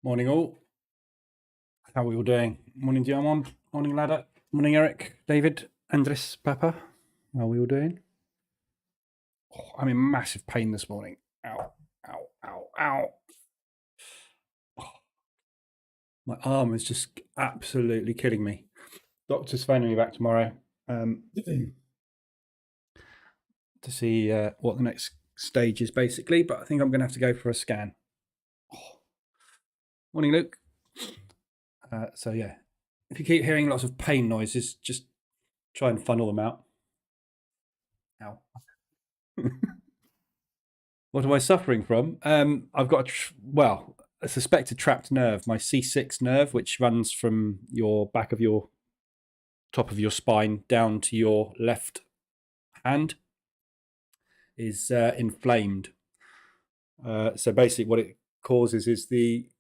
Morning all. How are we all doing? Morning Diamond, morning Ladder, morning Eric, David, Andres, Papa. How are we all doing? Oh, I'm in massive pain this morning. Ow, ow, ow, ow. Oh, my arm is just absolutely killing me. Doctor's phoning me back tomorrow to see what the next stage is basically, but I think I'm going to have to go for a scan. Oh. Morning Luke. So yeah, if you keep hearing lots of pain noises, just try and funnel them out. Ow. What am I suffering from? I've got a suspected trapped nerve, my C6 nerve, which runs from your back of your top of your spine down to your left hand, is inflamed. So basically, what it causes is the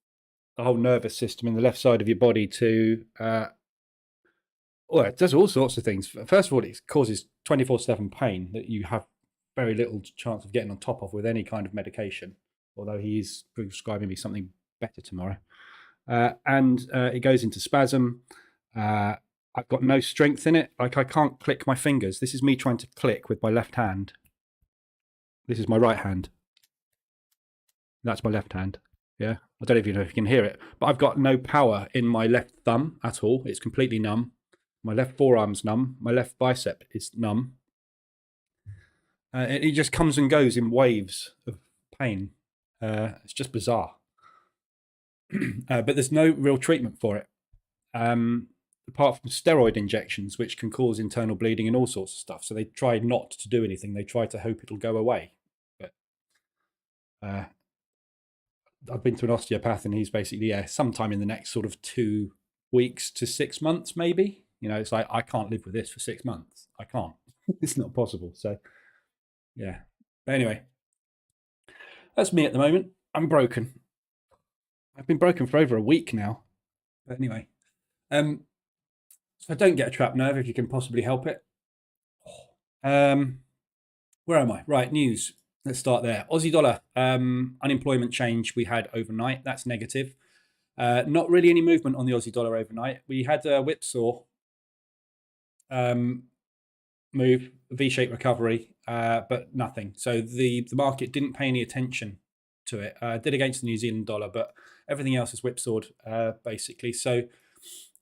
whole nervous system in the left side of your body to it does all sorts of things. First of all, it causes 24/7 pain that you have very little chance of getting on top of with any kind of medication, although he's prescribing me something better tomorrow. And it goes into spasm. I've got no strength in it. Like, I can't click my fingers. This is me trying to click with my left hand. This is my right hand. That's my left hand. Yeah, I don't know if you can hear it, but I've got no power in my left thumb at all. It's completely numb. My left forearm's numb. My left bicep is numb. It just comes and goes in waves of pain. It's just bizarre. But there's no real treatment for it, apart from steroid injections, which can cause internal bleeding and all sorts of stuff. So they try not to do anything. They try to hope it'll go away. But I've been to an osteopath, and he's basically, sometime in the next sort of 2 weeks to 6 months, maybe. You know, it's like, I can't live with this for 6 months. I can't. It's not possible. So, yeah. But anyway, that's me at the moment. I'm broken. I've been broken for over a week now. But anyway, so I don't get a trapped nerve if you can possibly help it. Where am I? Right, news. Let's start there. Aussie dollar, unemployment change we had overnight. That's negative. Not really any movement on the Aussie dollar overnight. We had a whipsaw move, V-shaped recovery, but nothing. So the market didn't pay any attention to it. Did against the New Zealand dollar, but everything else is whipsawed basically. So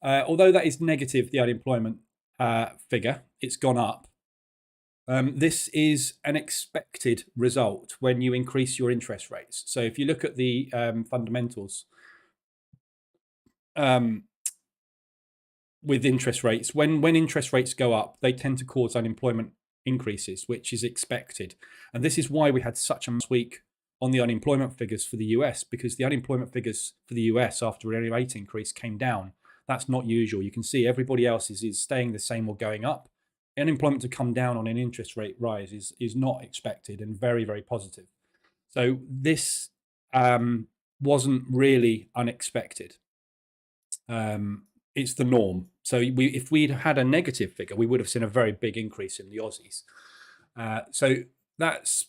although that is negative, the unemployment figure, it's gone up. This is an expected result when you increase your interest rates. So if you look at the fundamentals with interest rates, when interest rates go up, they tend to cause unemployment increases, which is expected. And this is why we had such a week on the unemployment figures for the US, because the unemployment figures for the US after a rate increase came down. That's not usual. You can see everybody else is staying the same or going up. Unemployment to come down on an interest rate rise is not expected, and very, very positive. So this wasn't really unexpected. It's the norm. So if we'd had a negative figure, we would have seen a very big increase in the Aussies. So that's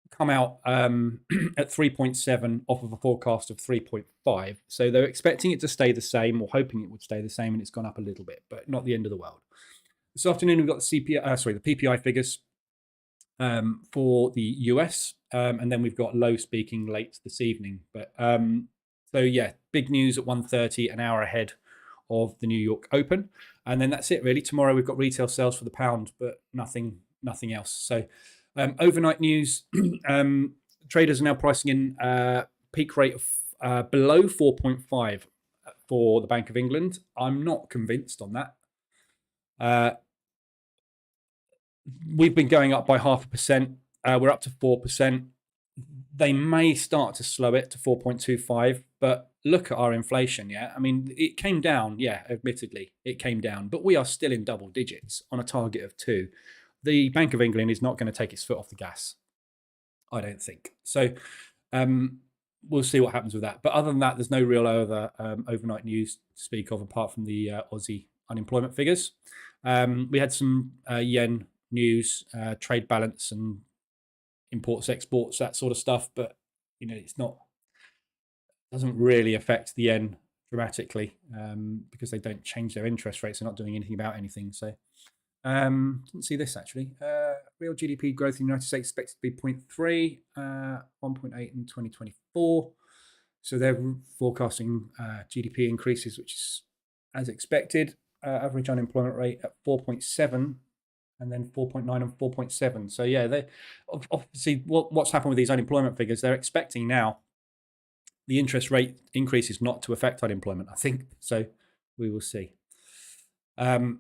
come out at 3.7 off of a forecast of 3.5. So they're expecting it to stay the same, or hoping it would stay the same, and it's gone up a little bit, but not the end of the world. This afternoon we've got the PPI figures for the US, and then we've got low speaking late this evening. But so yeah, big news at 1:30, an hour ahead of the New York Open, and then that's it really. Tomorrow we've got retail sales for the pound, but nothing else. So overnight news, traders are now pricing in peak rate of below 4.5 for the Bank of England. I'm not convinced on that. We've been going up by 0.5%. We're up to 4%. They may start to slow it to 4.25, but look at our inflation, yeah? I mean, it came down, yeah, admittedly, it came down, but we are still in double digits on a target of 2. The Bank of England is not going to take its foot off the gas, I don't think. So we'll see what happens with that. But other than that, there's no real other overnight news to speak of apart from the Aussie unemployment figures. We had some yen news, trade balance and imports, exports, that sort of stuff. But, you know, it's not, doesn't really affect the yen dramatically because they don't change their interest rates. They're not doing anything about anything. So didn't see this actually. Real GDP growth in the United States expected to be 0.3, 1.8 in 2024. So they're forecasting GDP increases, which is as expected. Average unemployment rate at 4.7, and then 4.9 and 4.7. So yeah, they obviously what's happened with these unemployment figures. They're expecting now the interest rate increases not to affect unemployment, I think. So we will see. But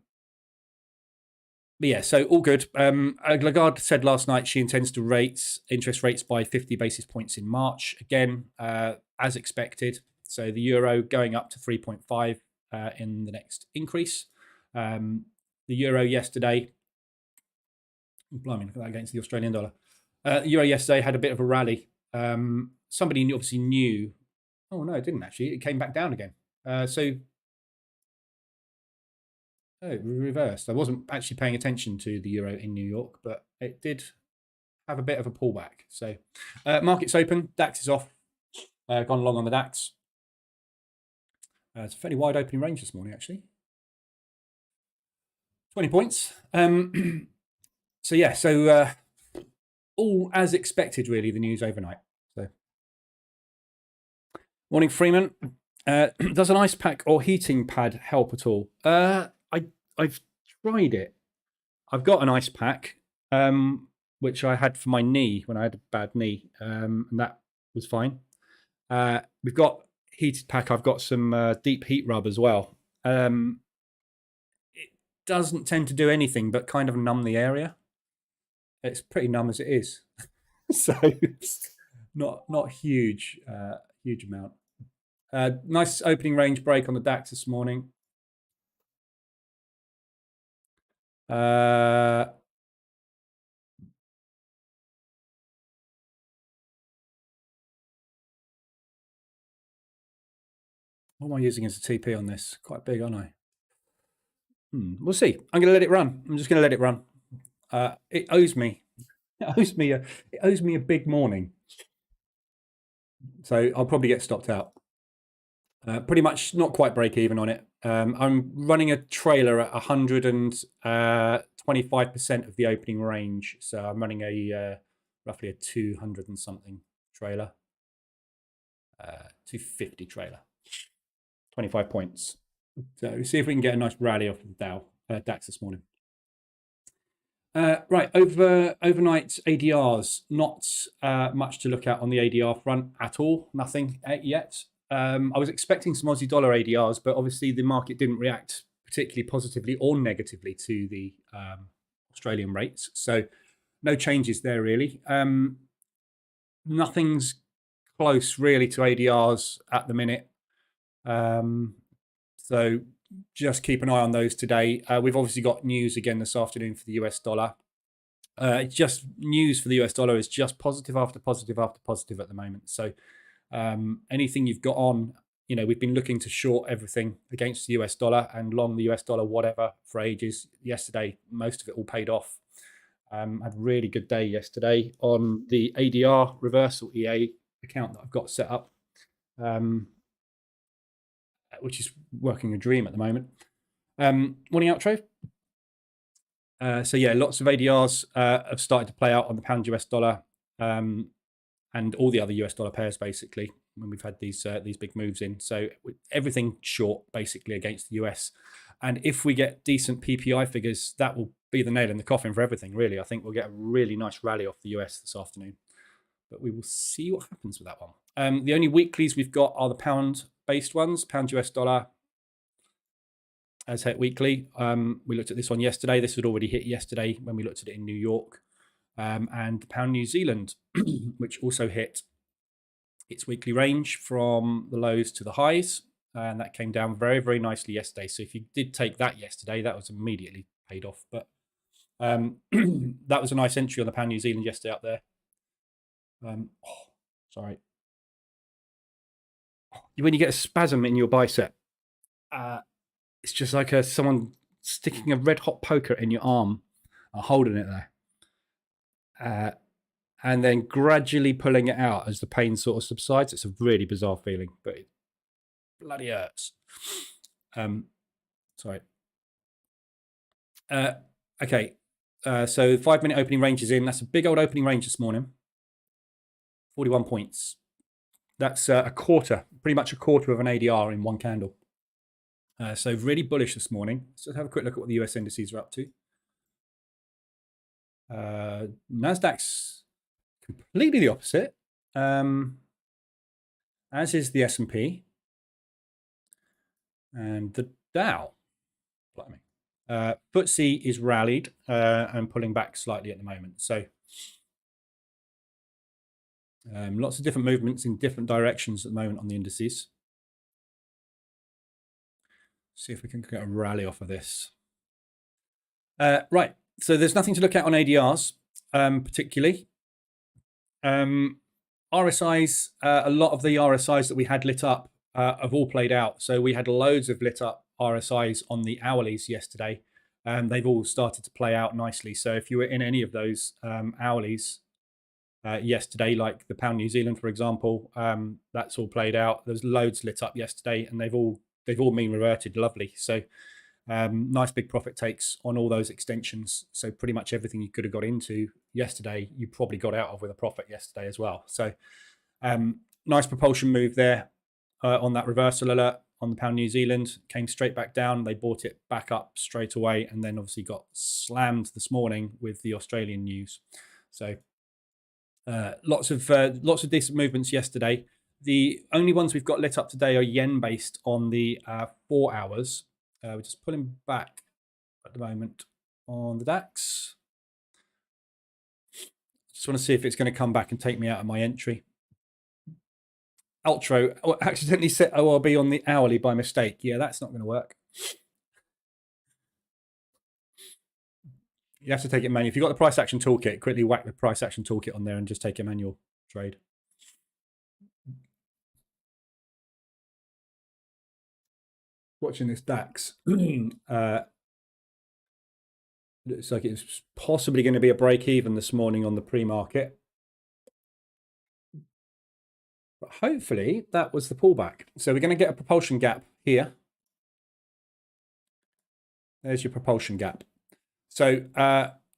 yeah, so all good. Lagarde said last night she intends to raise interest rates by 50 basis points in March. Again, as expected. So the euro going up to 3.5 in the next increase. The euro yesterday, blimey, look at that against the Australian dollar. The euro yesterday had a bit of a rally. Somebody obviously knew. Oh no, it didn't actually. It came back down again. Oh, reversed. I wasn't actually paying attention to the euro in New York, but it did have a bit of a pullback. So markets open. DAX is off. Gone long on the DAX. It's a fairly wide opening range this morning, actually. 20 points. So yeah, so all as expected, really, the news overnight. So, morning, Freeman. Does an ice pack or heating pad help at all? I've tried it. I've got an ice pack, which I had for my knee when I had a bad knee, and that was fine. We've got heated pack. I've got some deep heat rub as well. It doesn't tend to do anything but kind of numb the area. It's pretty numb as it is, so not huge amount. Nice opening range break on the DAX this morning. What am I using as a TP on this? Quite big, aren't I? We'll see. I'm going to let it run. I'm just going to let it run. It owes me. It owes me a big morning. So I'll probably get stopped out. Pretty much not quite break even on it. I'm running a trailer at 125% of the opening range. So I'm running a roughly a 200 and something trailer. 250 trailer. 25 points. So see if we can get a nice rally off of the DAX this morning. Right, overnight ADRs, not much to look at on the ADR front at all. Nothing yet. I was expecting some Aussie dollar ADRs, but obviously the market didn't react particularly positively or negatively to the Australian rates. So no changes there really. Nothing's close really to ADRs at the minute. So just keep an eye on those today. We've obviously got news again this afternoon for the US dollar. Just news for the US dollar is just positive after positive after positive at the moment. So anything you've got on, we've been looking to short everything against the US dollar and long the US dollar, whatever, for ages. Yesterday, most of it all paid off. Had a really good day yesterday on the ADR reversal EA account that I've got set up, which is working a dream at the moment. Morning outro. So yeah, lots of ADRs have started to play out on the pound US dollar and all the other US dollar pairs basically when we've had these big moves in. So everything short basically against the US. And if we get decent PPI figures, that will be the nail in the coffin for everything, really. I think we'll get a really nice rally off the US this afternoon. But we will see what happens with that one. The only weeklies we've got are the pound-based ones, pound US dollar, as hit weekly. We looked at this one yesterday. This had already hit yesterday when we looked at it in New York. And the pound New Zealand, which also hit its weekly range from the lows to the highs. And that came down very, very nicely yesterday. So if you did take that yesterday, that was immediately paid off. But that was a nice entry on the pound New Zealand yesterday up there. Sorry. When you get a spasm in your bicep, it's just like someone sticking a red hot poker in your arm and holding it there. and then gradually pulling it out as the pain sort of subsides. It's a really bizarre feeling, but it bloody hurts. Sorry. Okay. So 5-minute opening range is in. That's a big old opening range this morning. 41 points. That's a quarter, pretty much a quarter of an ADR in one candle. So really bullish this morning. Let's have a quick look at what the US indices are up to. Nasdaq's completely the opposite, as is the S&P and the Dow. FTSE is rallied and pulling back slightly at the moment. So lots of different movements in different directions at the moment on the indices. See if we can get a rally off of this. Right, so there's nothing to look at on ADRs particularly. RSIs, a lot of the RSIs that we had lit up have all played out. So we had loads of lit up RSIs on the hourlies yesterday. They've all started to play out nicely. So if you were in any of those hourlies yesterday, like the pound New Zealand, for example, that's all played out. There's loads lit up yesterday, and they've all been reverted. Lovely. So nice big profit takes on all those extensions. So pretty much everything you could have got into yesterday, you probably got out of with a profit yesterday as well. So nice propulsion move there on that reversal alert on the pound New Zealand. Came straight back down. They bought it back up straight away, and then obviously got slammed this morning with the Australian news. So lots of decent movements yesterday. The only ones we've got lit up today are yen based on the 4 hours. We're just pulling back at the moment on the DAX. Just want to see if it's going to come back and take me out of my entry. Ultra accidentally set ORB on the hourly by mistake. Yeah, that's not going to work. You have to take it manual. If you've got the Price Action Toolkit, quickly whack the Price Action Toolkit on there and just take a manual trade. Watching this DAX, looks like it's possibly going to be a break even this morning on the pre-market. But hopefully that was the pullback. So we're going to get a propulsion gap here. There's your propulsion gap. So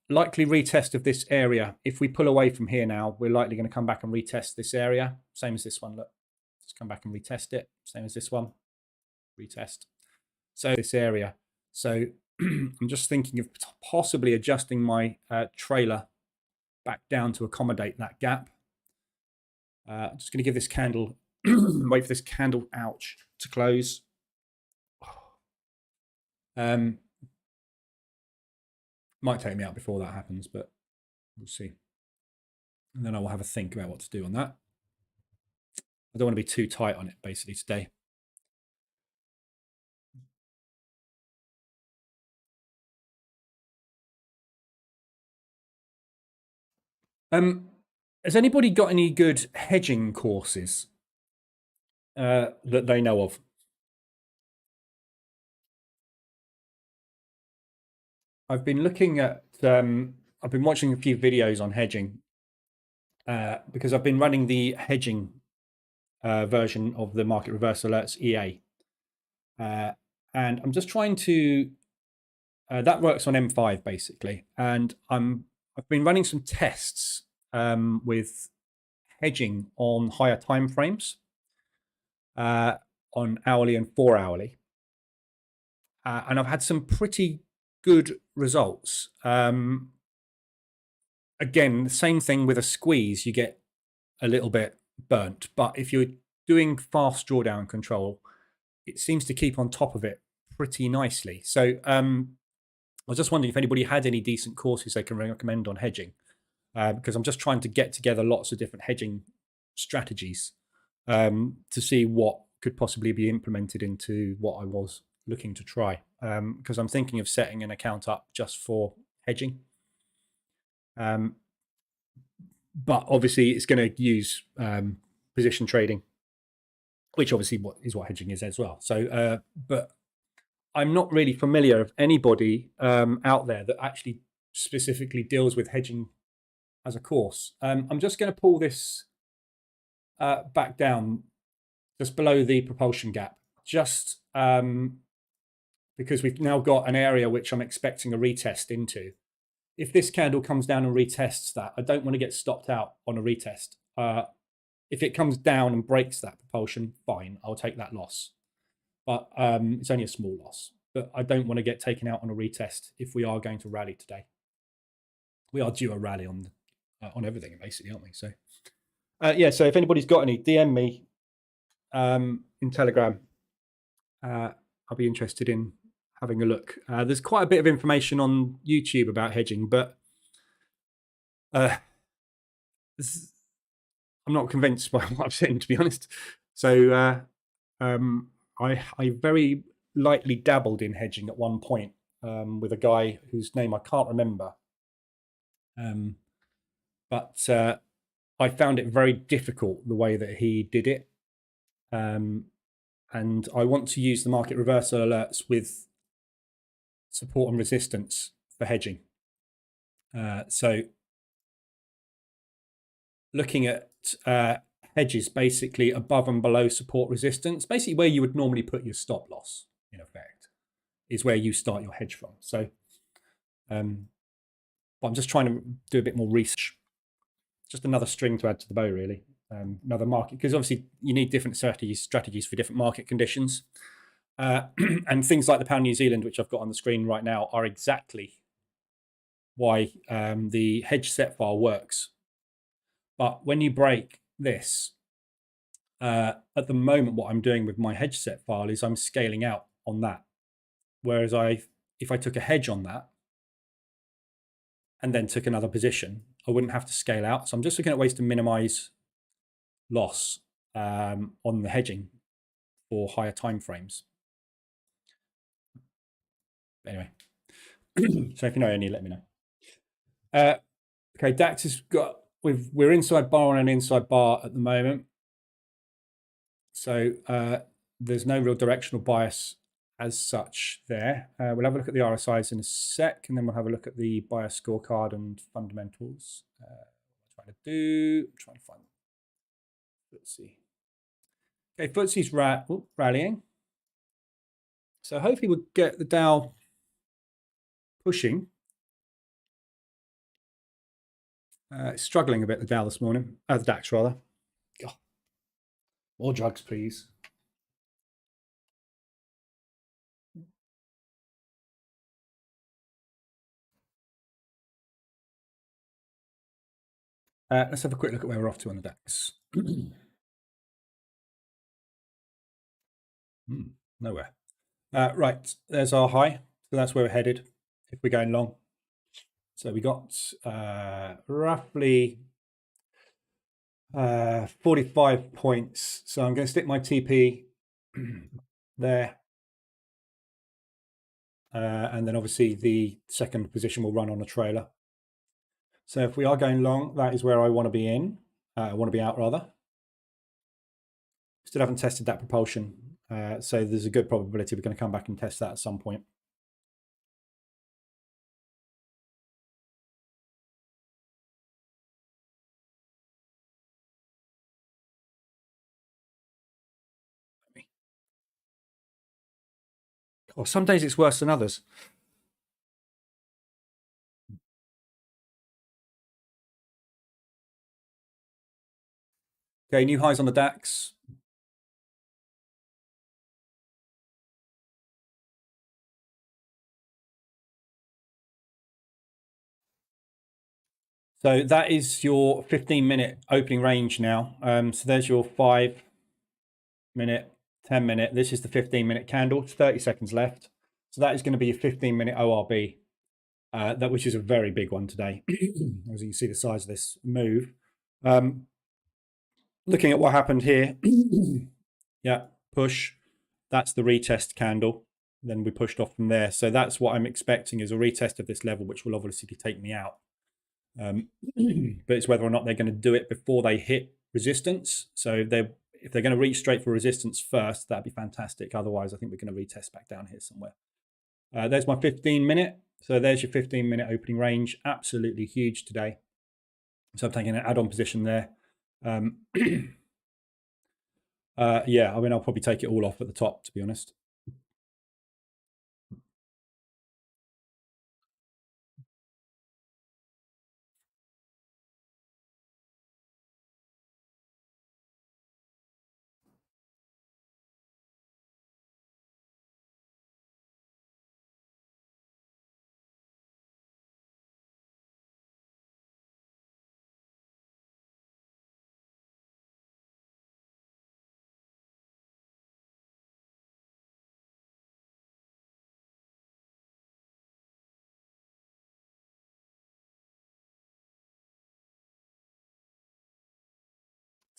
likely retest of this area. If we pull away from here now, we're likely going to come back and retest this area. Same as this one, look. Just come back and retest it. Same as this one. Retest. So this area. So I'm just thinking of possibly adjusting my trailer back down to accommodate that gap. I'm just going to give this candle, wait for this candle, ouch, to close. Might take me out before that happens, but we'll see. And then I will have a think about what to do on that. I don't want to be too tight on it basically today. Has anybody got any good hedging courses that they know of? I've been looking at, I've been watching a few videos on hedging because I've been running the hedging version of the Market Reverse Alerts EA. And I'm just trying to, that works on M5 basically. And I've been running some tests with hedging on higher time frames, on hourly and 4 hourly. And I've had some pretty good results. Again, the same thing with a squeeze, you get a little bit burnt. But if you're doing fast drawdown control, it seems to keep on top of it pretty nicely. So I was just wondering if anybody had any decent courses they can recommend on hedging, because I'm just trying to get together lots of different hedging strategies to see what could possibly be implemented into what I was looking to try, because I'm thinking of setting an account up just for hedging. But obviously it's going to use position trading, which obviously is what hedging is as well. So, but I'm not really familiar of anybody out there that actually specifically deals with hedging as a course. I'm just going to pull this back down just below the propulsion gap, just because we've now got an area which I'm expecting a retest into. If this candle comes down and retests that, I don't want to get stopped out on a retest. If it comes down and breaks that propulsion, fine, I'll take that loss. But it's only a small loss. But I don't want to get taken out on a retest if we are going to rally today. We are due a rally on everything, basically, aren't we? So, yeah, so if anybody's got any, DM me in Telegram. I'll be interested in having a look. There's quite a bit of information on YouTube about hedging, but I'm not convinced by what I've seen, to be honest. So I very lightly dabbled in hedging at one point with a guy whose name I can't remember. But I found it very difficult the way that he did it. And I want to use the market reversal alerts with support and resistance for hedging. So looking at hedges basically above and below support resistance, basically where you would normally put your stop loss, in effect, is where you start your hedge from. So but I'm just trying to do a bit more research. Just another string to add to the bow, really. Another market, because obviously you need different strategies for different market conditions. And things like the pound New Zealand, which I've got on the screen right now, are exactly why the hedge set file works. But when you break this, at the moment, what I'm doing with my hedge set file is I'm scaling out on that. Whereas if I took a hedge on that and then took another position, I wouldn't have to scale out. So I'm just looking at ways to minimize loss on the hedging for higher time frames. Anyway, so if you know any, let me know. Okay, DAX has got, we're inside bar on an inside bar at the moment. So there's no real directional bias as such there. We'll have a look at the RSIs in a sec, and then we'll have a look at the bias scorecard and fundamentals. What I'm trying to find. Let's see. Okay, FTSE's rallying. So hopefully we'll get the Dow pushing. Struggling a bit, the Dow this morning. The DAX, rather. God. More drugs, please. Let's have a quick look at where we're off to on the DAX. Nowhere. Right, there's our high. So that's where we're headed if we're going long. So we got roughly 45 points. So I'm going to stick my TP there. And then obviously the second position will run on a trailer. So if we are going long, that is where I want to be in. I want to be out, rather. Still haven't tested that propulsion. So there's a good probability we're going to come back and test that at some point. Or some days it's worse than others. Okay, new highs on the DAX. So that is your 15-minute opening range now. So there's your 5-minute, 10-minute. This is the 15-minute candle. It's 30 seconds left. So that is going to be a 15-minute ORB, which is a very big one today. As you can see the size of this move. Looking at what happened here. Yeah, push. That's the retest candle. Then we pushed off from there. So that's what I'm expecting is a retest of this level, which will obviously take me out. But it's whether or not they're going to do it before they hit resistance. So if they're going to reach straight for resistance first, that'd be fantastic. Otherwise, I think we're going to retest back down here somewhere. There's my 15-minute. So there's your 15-minute opening range. Absolutely huge today. So I'm taking an add-on position there. Yeah, I mean, I'll probably take it all off at the top, to be honest.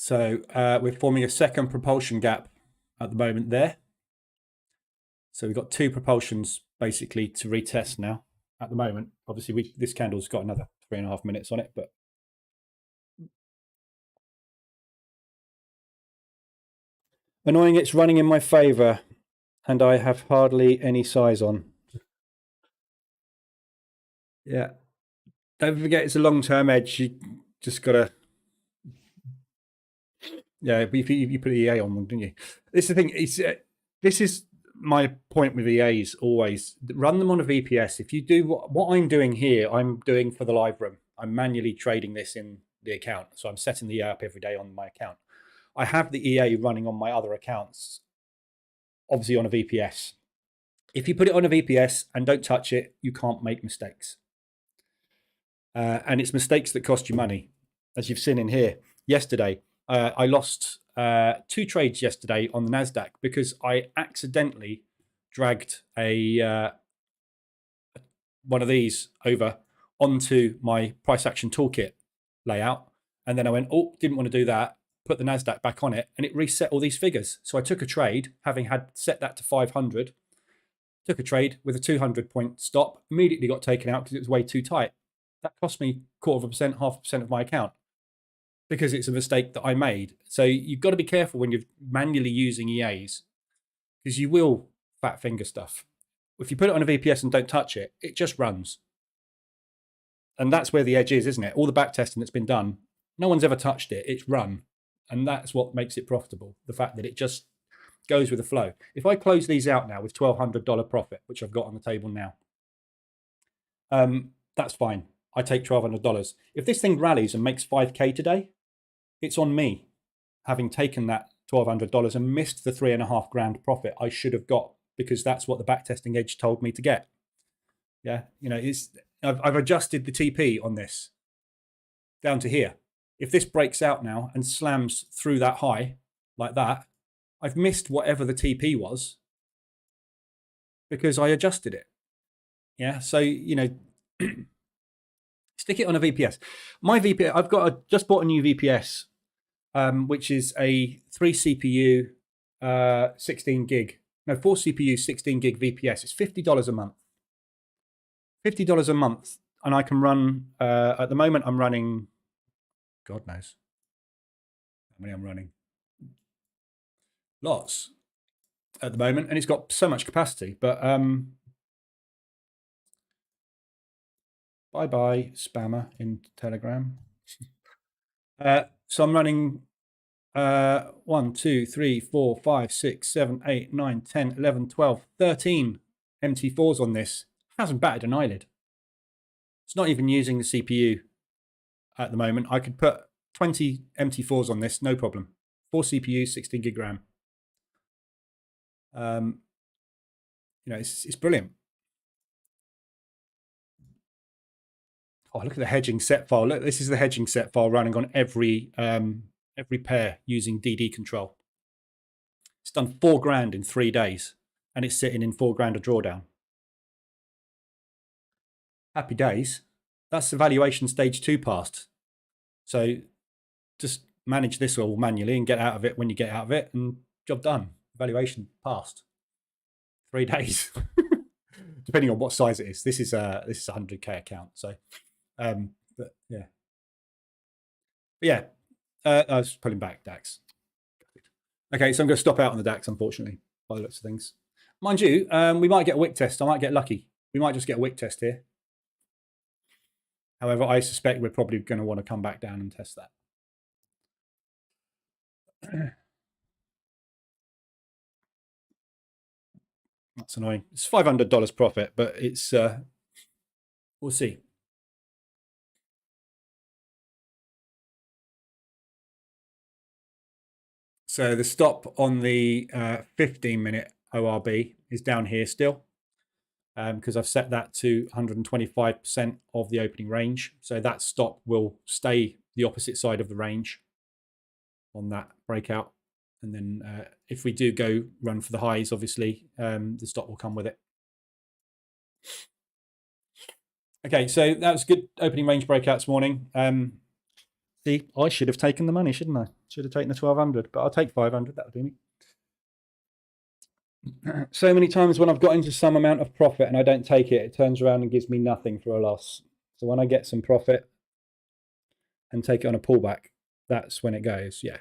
So we're forming a second propulsion gap at the moment there. So we've got two propulsions basically to retest now at the moment. Obviously, this candle's got another 3.5 minutes on it, but annoying, it's running in my favor, and I have hardly any size on. Yeah. Don't forget, it's a long-term edge. You just got to... Yeah, but you put EA on them, didn't you? This is the thing. This is my point with EAs always. Run them on a VPS. If you do what I'm doing here, I'm doing for the live room. I'm manually trading this in the account. So I'm setting the EA up every day on my account. I have the EA running on my other accounts, obviously on a VPS. If you put it on a VPS and don't touch it, you can't make mistakes. And it's mistakes that cost you money, as you've seen in here. Yesterday, I lost 2 trades yesterday on the NASDAQ because I accidentally dragged one of these over onto my Price Action Toolkit layout. And then I went, oh, didn't want to do that, put the NASDAQ back on it, and it reset all these figures. So I took a trade, having had set that to 500, took a trade with a 200-point stop, immediately got taken out because it was way too tight. That cost me 0.25%, 0.5% of my account because it's a mistake that I made. So you've got to be careful when you're manually using EAs because you will fat finger stuff. If you put it on a VPS and don't touch it, it just runs. And that's where the edge is, isn't it? All the back testing that's been done, no one's ever touched it. It's run. And that's what makes it profitable. The fact that it just goes with the flow. If I close these out now with $1,200 profit, which I've got on the table now, that's fine. I take $1,200. If this thing rallies and makes 5K today, it's on me having taken that $1,200 and missed the 3.5 grand profit I should have got because that's what the backtesting edge told me to get. Yeah, you know, I've adjusted the TP on this down to here. If this breaks out now and slams through that high like that, I've missed whatever the TP was because I adjusted it. Yeah, so, you know, stick it on a VPS. My VPS, just bought a new VPS, which is a 3 CPU, 16 gig. No, 4 CPU, 16 gig VPS. It's $50 a month. $50 a month, and I can run. At the moment, I'm running. God knows how many I'm running. Lots at the moment, and it's got so much capacity. But bye spammer in Telegram. So I'm running 1, 2, 3, 4, 5, 6, 7, 8, 9, 10, 11, 12, 13 MT4s on this. Hasn't batted an eyelid. It's not even using the CPU at the moment. I could put 20 MT4s on this, no problem. 4 CPUs, 16 gig RAM. You know, it's brilliant. Oh, look at the hedging set file. Look, this is the hedging set file running on every pair using DD control. It's done 4 grand in 3 days, and it's sitting in 4 grand a drawdown. Happy days. That's the valuation stage 2 passed. So just manage this all manually and get out of it when you get out of it, and job done. Valuation passed. 3 days, depending on what size it is. This is a 100K account. So, but yeah, I was pulling back DAX. Okay, so I'm going to stop out on the DAX, unfortunately, by the looks of things. Mind you, we might get a wick test. I might get lucky. We might just get a wick test here. However, I suspect we're probably going to want to come back down and test that. That's annoying. It's $500 profit, but it's we'll see. So the stop on the 15-minute ORB is down here still, because I've set that to 125% of the opening range. So that stop will stay the opposite side of the range on that breakout. And then if we do go run for the highs, obviously, the stop will come with it. Okay, so that was good opening range breakout this morning. See, I should have taken the money, shouldn't I? Should have taken the 1200, but I'll take 500. That'll do me. So many times when I've got into some amount of profit and I don't take it, it turns around and gives me nothing for a loss. So when I get some profit and take it on a pullback, that's when it goes. Yeah.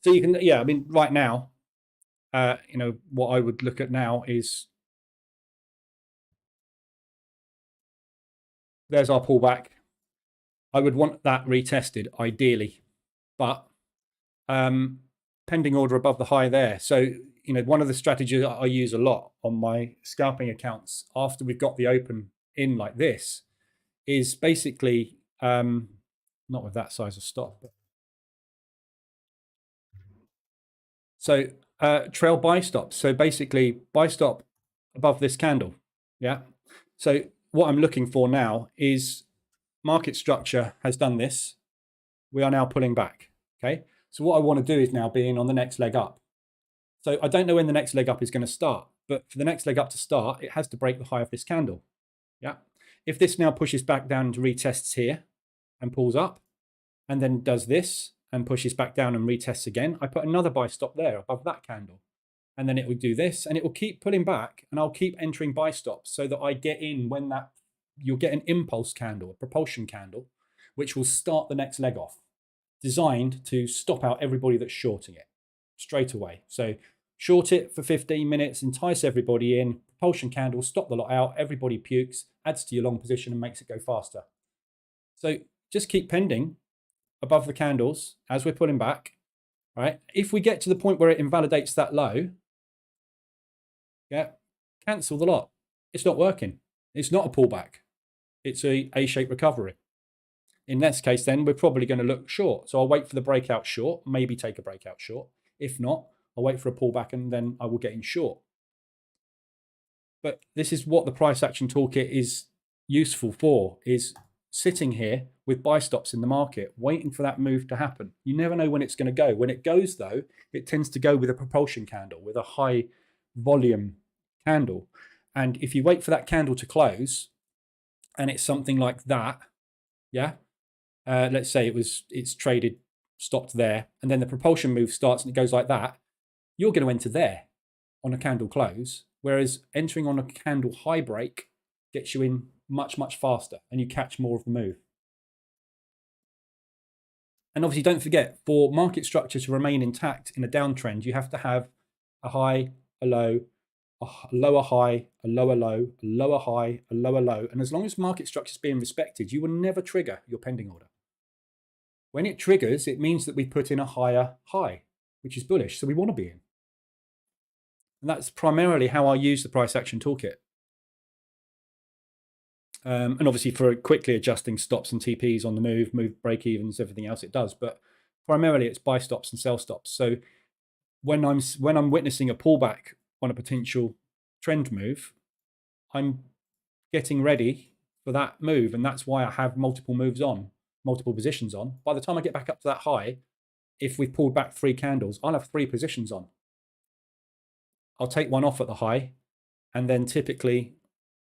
So you can, yeah, I mean, right now, you know, what I would look at now is there's our pullback. I would want that retested ideally, but pending order above the high there. So, you know, one of the strategies I use a lot on my scalping accounts after we've got the open in like this is basically, not with that size of stop, but so trail buy stop. So basically buy stop above this candle. Yeah. So what I'm looking for now is market structure has done this. We are now pulling back. Okay. So what I want to do is now be in on the next leg up. So I don't know when the next leg up is going to start, but for the next leg up to start, it has to break the high of this candle. Yeah. If this now pushes back down to retests here and pulls up and then does this and pushes back down and retests again, I put another buy stop there above that candle. And then it will do this and it will keep pulling back and I'll keep entering buy stops so that I get in when that you'll get an impulse candle, a propulsion candle, which will start the next leg off, designed to stop out everybody that's shorting it straight away. So short it for 15 minutes, entice everybody in, propulsion candle, stop the lot out, everybody pukes, adds to your long position and makes it go faster. So just keep pending above the candles as we're pulling back, right? If we get to the point where it invalidates that low, yeah, cancel the lot. It's not working. It's not a pullback. It's a A-shaped recovery. In this case, then we're probably going to look short. So I'll wait for the breakout short, maybe take a breakout short. If not, I'll wait for a pullback and then I will get in short. But this is what the price action toolkit is useful for, is sitting here with buy stops in the market, waiting for that move to happen. You never know when it's going to go. When it goes, though, it tends to go with a propulsion candle, with a high volume candle. And if you wait for that candle to close and it's something like that, yeah, let's say it's traded, stopped there, and then the propulsion move starts and it goes like that, you're going to enter there on a candle close, whereas entering on a candle high break gets you in much, much faster and you catch more of the move. And obviously, don't forget, for market structure to remain intact in a downtrend, you have to have a high, a low, a lower high, a lower low, a lower high, a lower low. And as long as market structure is being respected, you will never trigger your pending order. When it triggers, it means that we put in a higher high, which is bullish. So we want to be in. And that's primarily how I use the price action toolkit. And obviously for quickly adjusting stops and TPs on the move break evens, everything else it does. But primarily it's buy stops and sell stops. So when I'm witnessing a pullback on a potential trend move, I'm getting ready for that move. And that's why I have multiple moves on, multiple positions on. By the time I get back up to that high, if we've pulled back 3 candles, I'll have 3 positions on. I'll take one off at the high and then typically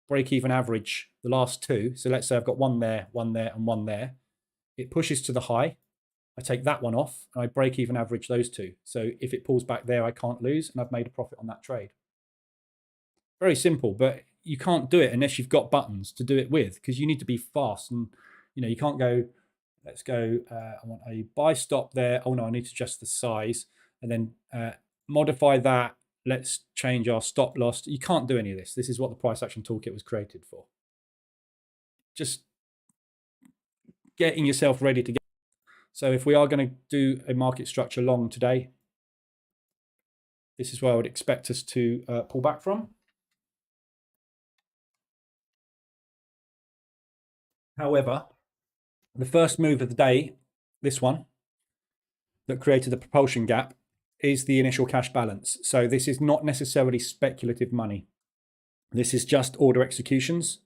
break even average the last 2. So let's say I've got one there, and one there. It pushes to the high. I take that one off and I break even average those 2. So if it pulls back there, I can't lose and I've made a profit on that trade. Very simple, but you can't do it unless you've got buttons to do it with, because you need to be fast and you can't go, let's go, I want a buy stop there. Oh no, I need to adjust the size and then modify that. Let's change our stop loss. You can't do any of this. This is what the price action toolkit was created for. Just getting yourself ready to get. So if we are going to do a market structure long today, this is where I would expect us to pull back from. However, the first move of the day, this one, that created the propulsion gap, is the initial cash balance. So this is not necessarily speculative money. This is just order executions.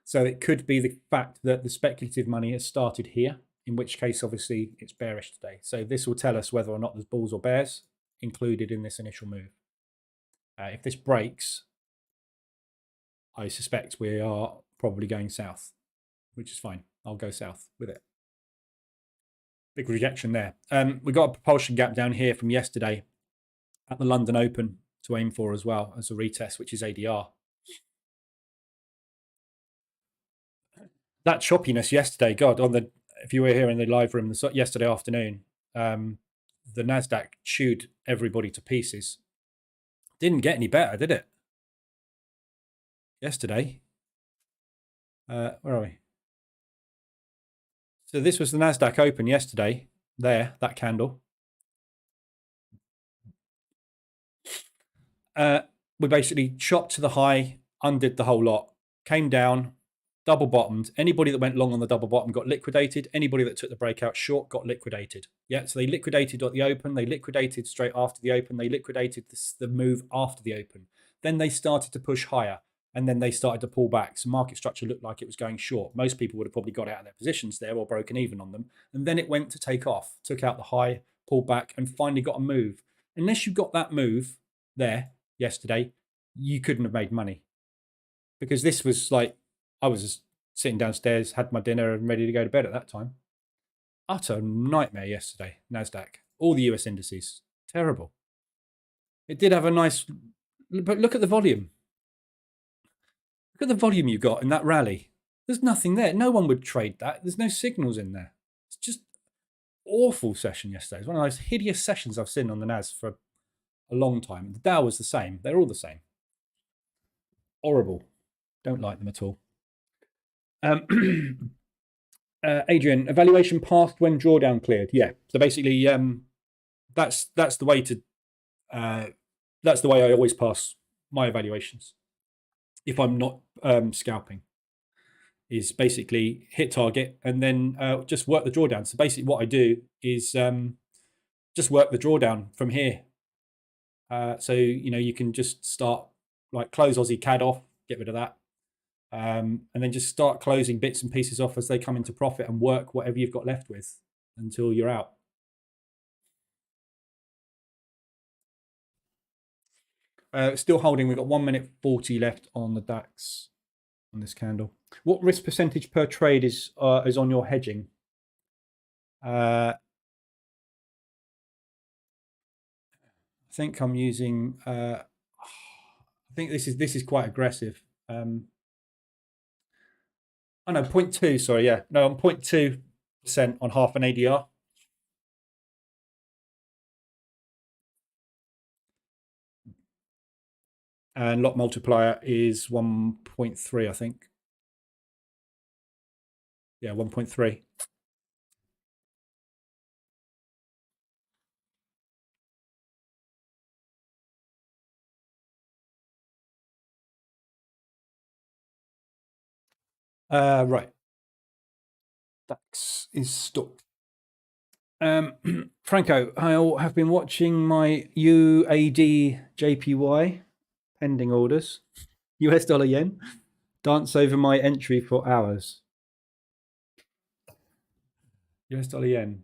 So it could be the fact that the speculative money has started here, in which case, obviously, it's bearish today. So this will tell us whether or not there's bulls or bears included in this initial move. If this breaks, I suspect we are probably going south, which is fine. I'll go south with it. Big rejection there. We got a propulsion gap down here from yesterday at the London Open to aim for as well as a retest, which is ADR. That choppiness yesterday, God, if you were here in the live room yesterday afternoon, the Nasdaq chewed everybody to pieces. Didn't get any better, did it? Yesterday. Where are we? So this was the Nasdaq Open yesterday. There, that candle. We basically chopped to the high, undid the whole lot, came down, double bottomed. Anybody that went long on the double bottom got liquidated. Anybody that took the breakout short got liquidated. Yeah, so they liquidated at the open. They liquidated straight after the open. They liquidated the move after the open. Then they started to push higher, and then they started to pull back. So market structure looked like it was going short. Most people would have probably got out of their positions there or broken even on them. And then it went to take off, took out the high, pulled back, and finally got a move. Unless you got that move there yesterday, you couldn't have made money. Because this was like, I was just sitting downstairs, had my dinner and ready to go to bed at that time. Utter nightmare yesterday, Nasdaq. All the US indices. Terrible. It did have a nice, but look at the volume. Look at the volume you got in that rally. There's nothing there. No one would trade that. There's no signals in there. It's just awful session yesterday. It's one of those hideous sessions I've seen on the NAS for a long time. The Dow was the same. They're all the same. Horrible. Don't like them at all. Adrian, evaluation passed when drawdown cleared. Yeah. So basically, that's the way to. That's the way I always pass my evaluations. If I'm not scalping, is basically hit target and then just work the drawdown. So basically, what I do is just work the drawdown from here. So you can just start like close Aussie CAD off, get rid of that. And then just start closing bits and pieces off as they come into profit and work whatever you've got left with until you're out. Still holding. We've got 1 minute 40 left on the DAX on this candle. What risk percentage per trade is on your hedging? I think I'm using. I think this is quite aggressive. Oh no, 0.2, sorry, yeah. No, I'm 0.2% on half an ADR. And lot multiplier is 1.3, I think. Yeah, 1.3. Right. DAX is stuck. Franco, I have been watching my UAD JPY pending orders, US dollar yen, dance over my entry for hours. US dollar yen.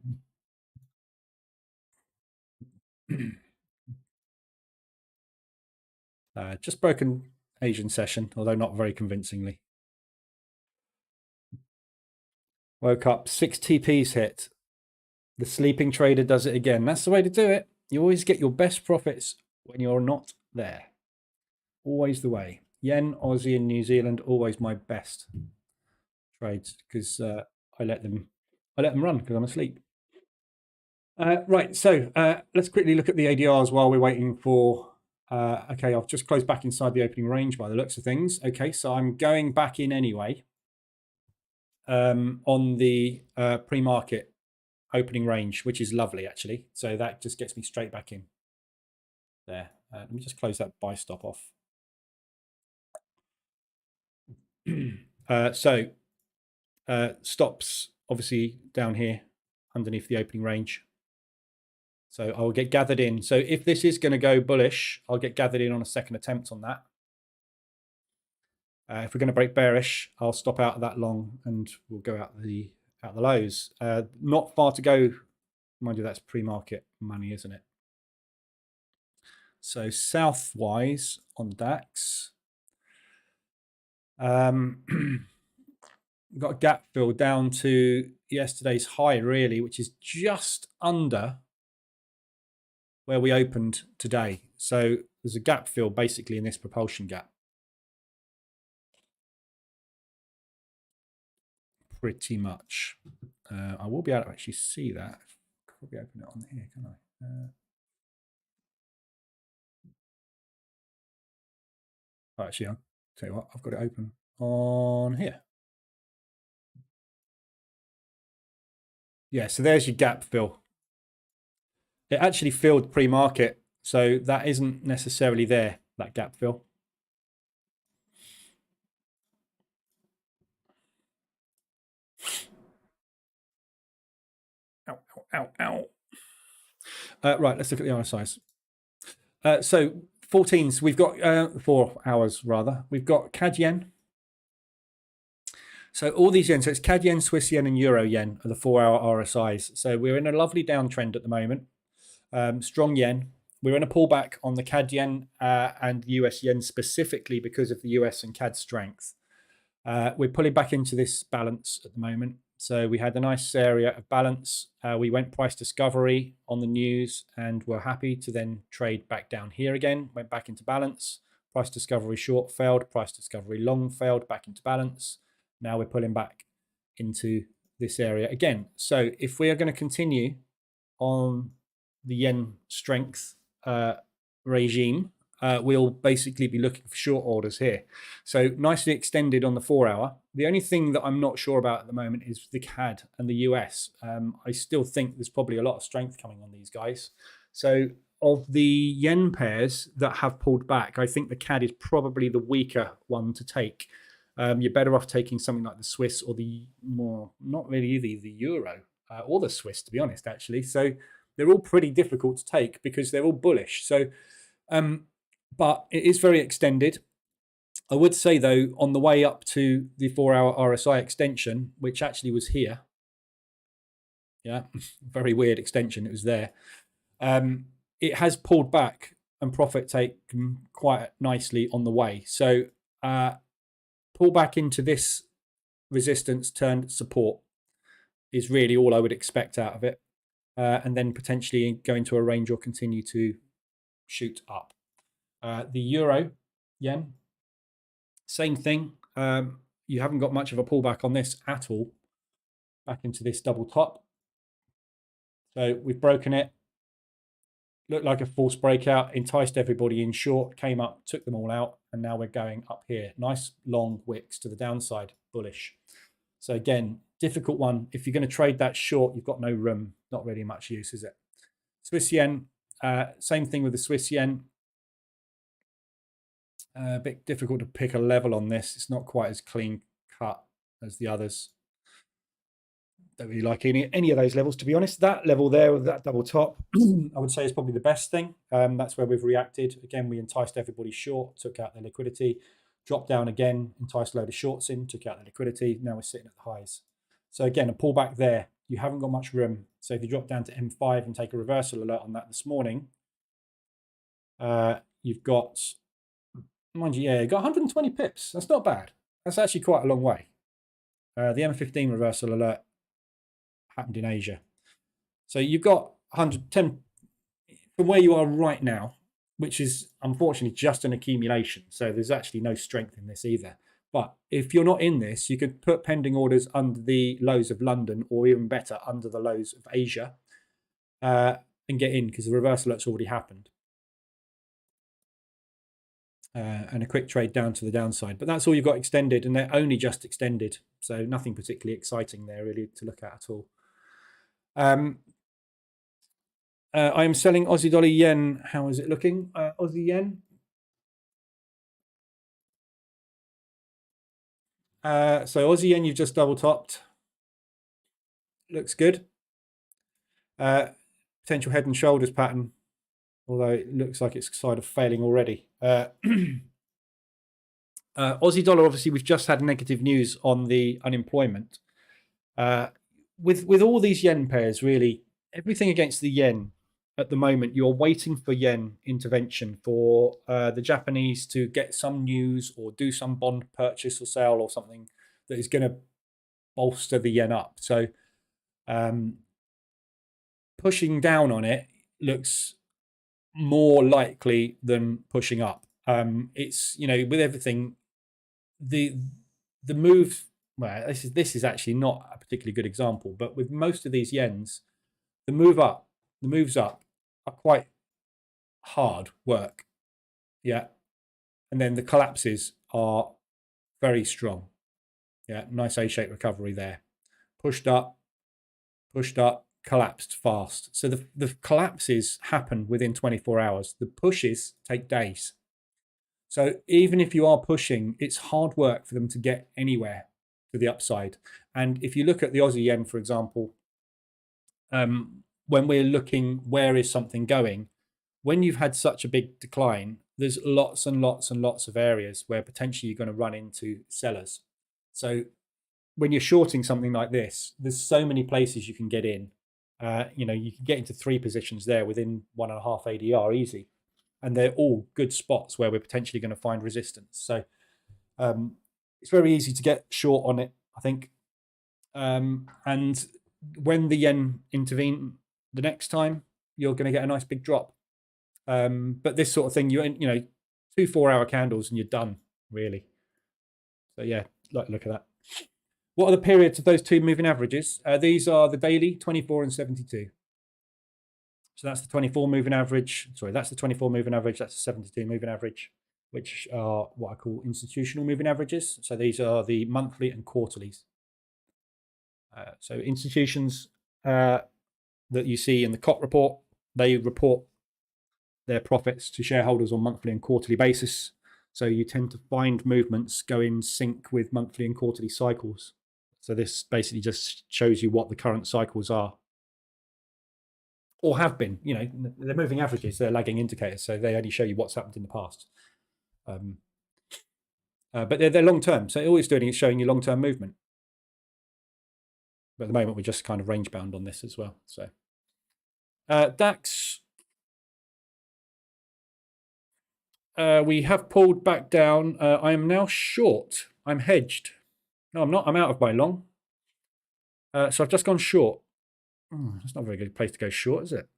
Just broken Asian session, although not very convincingly. Woke up, 6 TPs hit. The sleeping trader does it again. That's the way to do it. You always get your best profits when you're not there. Always the way. Yen, Aussie, and New Zealand, always my best trades because I let them run because I'm asleep. Right, so let's quickly look at the ADRs while we're waiting for. Okay, I've just closed back inside the opening range by the looks of things. Okay, so I'm going back in anyway. on the pre-market opening range, which is lovely actually. So that just gets me straight back in there. Let me just close that buy stop off. Stops obviously down here underneath the opening range. So I'll get gathered in. So if this is going to go bullish, I'll get gathered in on a second attempt on that. If we're going to break bearish, I'll stop out of that long and we'll go out the lows. Not far to go. Mind you, that's pre-market money, isn't it? So southwise on DAX, got a gap fill down to yesterday's high, really, which is just under where we opened today. So there's a gap fill basically in this propulsion gap. Pretty much. I will be able to actually see that. I'll probably open it on here, can I? Actually, I'll tell you what, I've got it open on here. Yeah, so there's your gap fill. It actually filled pre-market, so that isn't necessarily there, that gap fill. Ow, ow, ow, ow. Right, let's look at the RSIs. So 14s, we've got 4 hours rather. We've got CAD yen. So all these yen, so it's CAD yen, Swiss yen, and Euro yen are the 4-hour RSIs. So we're in a lovely downtrend at the moment. Strong yen. We're in a pullback on the CAD yen and US yen specifically because of the US and CAD strength. We're pulling back into this balance at the moment. So we had a nice area of balance. We went price discovery on the news and we're happy to then trade back down here again. Went back into balance. Price discovery short failed. Price discovery long failed. Back into balance. Now we're pulling back into this area again. So if we are going to continue on the yen strength regime, we'll basically be looking for short orders here. So nicely extended on the 4-hour. The only thing that I'm not sure about at the moment is the CAD and the US. I still think there's probably a lot of strength coming on these guys. So of the yen pairs that have pulled back, I think the CAD is probably the weaker one to take. You're better off taking something like the Swiss or the more, not really the Euro or the Swiss, to be honest, actually. So they're all pretty difficult to take because they're all bullish. So, but it is very extended. I would say, though, on the way up to the 4-hour RSI extension, which actually was here. Yeah, very weird extension. It was there. It has pulled back and profit taken quite nicely on the way. So pull back into this resistance turned support is really all I would expect out of it. And then potentially go into a range or continue to shoot up. The Euro yen, same thing. You haven't got much of a pullback on this at all. Back into this double top. So we've broken it. Looked like a false breakout, enticed everybody in short, came up, took them all out, and now we're going up here. Nice long wicks to the downside, bullish. So again, difficult one. If you're going to trade that short, you've got no room. Not really much use, is it? Swiss yen, same thing with the Swiss yen. A bit difficult to pick a level on this. It's not quite as clean cut as the others. Don't really like any of those levels, to be honest. That level there with that double top, I would say is probably the best thing. That's where we've reacted. Again, we enticed everybody short, took out their liquidity, dropped down again, enticed a load of shorts in, took out the liquidity. Now we're sitting at the highs. So again, a pullback there. You haven't got much room. So if you drop down to M5 and take a reversal alert on that this morning, you've got, mind you, yeah, you've got 120 pips. That's not bad. That's actually quite a long way. The M15 reversal alert happened in Asia. So you've got 110 from where you are right now, which is unfortunately just an accumulation. So there's actually no strength in this either. But if you're not in this, you could put pending orders under the lows of London, or even better, under the lows of Asia, and get in because the reversal alert's already happened. and a quick trade down to the downside. But that's all you've got extended, and they're only just extended, so nothing particularly exciting there really to look at all. I am selling Aussie dollar yen. How is it looking? Aussie yen. So Aussie yen, you've just double topped. Looks good. Potential head and shoulders pattern, although it looks like it's kind of failing already. Aussie dollar, obviously, we've just had negative news on the unemployment. With all these yen pairs, really, everything against the yen at the moment, you're waiting for yen intervention for the Japanese to get some news or do some bond purchase or sale or something that is going to bolster the yen up. So pushing down on it looks more likely than pushing up. It's, you know, with everything, the move. Well, this is actually not a particularly good example, but with most of these yens, the moves up are quite hard work. Yeah. And then the collapses are very strong. Yeah. Nice A-shaped recovery there. Pushed up, collapsed fast. So the collapses happen within 24 hours. The pushes take days. So even if you are pushing, it's hard work for them to get anywhere to the upside. And if you look at the Aussie yen, for example, when we're looking where is something going, when you've had such a big decline, there's lots and lots and lots of areas where potentially you're going to run into sellers. So when you're shorting something like this, there's so many places you can get in. You know, you can get into 3 positions there within 1.5 ADR easy. And they're all good spots where we're potentially going to find resistance. So it's very easy to get short on it, I think. And when the yen intervene the next time, you're going to get a nice big drop. But this sort of thing, you know, 2 4-hour candles and you're done, really. So yeah, look at that. What are the periods of those 2 moving averages? These are the daily, 24 and 72. So that's the 24 moving average. Sorry, that's the 24 moving average. That's the 72 moving average, which are what I call institutional moving averages. So these are the monthly and quarterlies. So institutions that you see in the COT report, they report their profits to shareholders on monthly and quarterly basis. So you tend to find movements go in sync with monthly and quarterly cycles. So this basically just shows you what the current cycles are or have been. You know, they're moving averages, they're lagging indicators, so they only show you what's happened in the past. But they're long term, so all it's doing is showing you long term movement. But at the moment, we're just kind of range bound on this as well. So DAX, we have pulled back down. I am now short. I'm hedged. No, I'm not. I'm out of my long. So I've just gone short. That's not a very good place to go short, is it?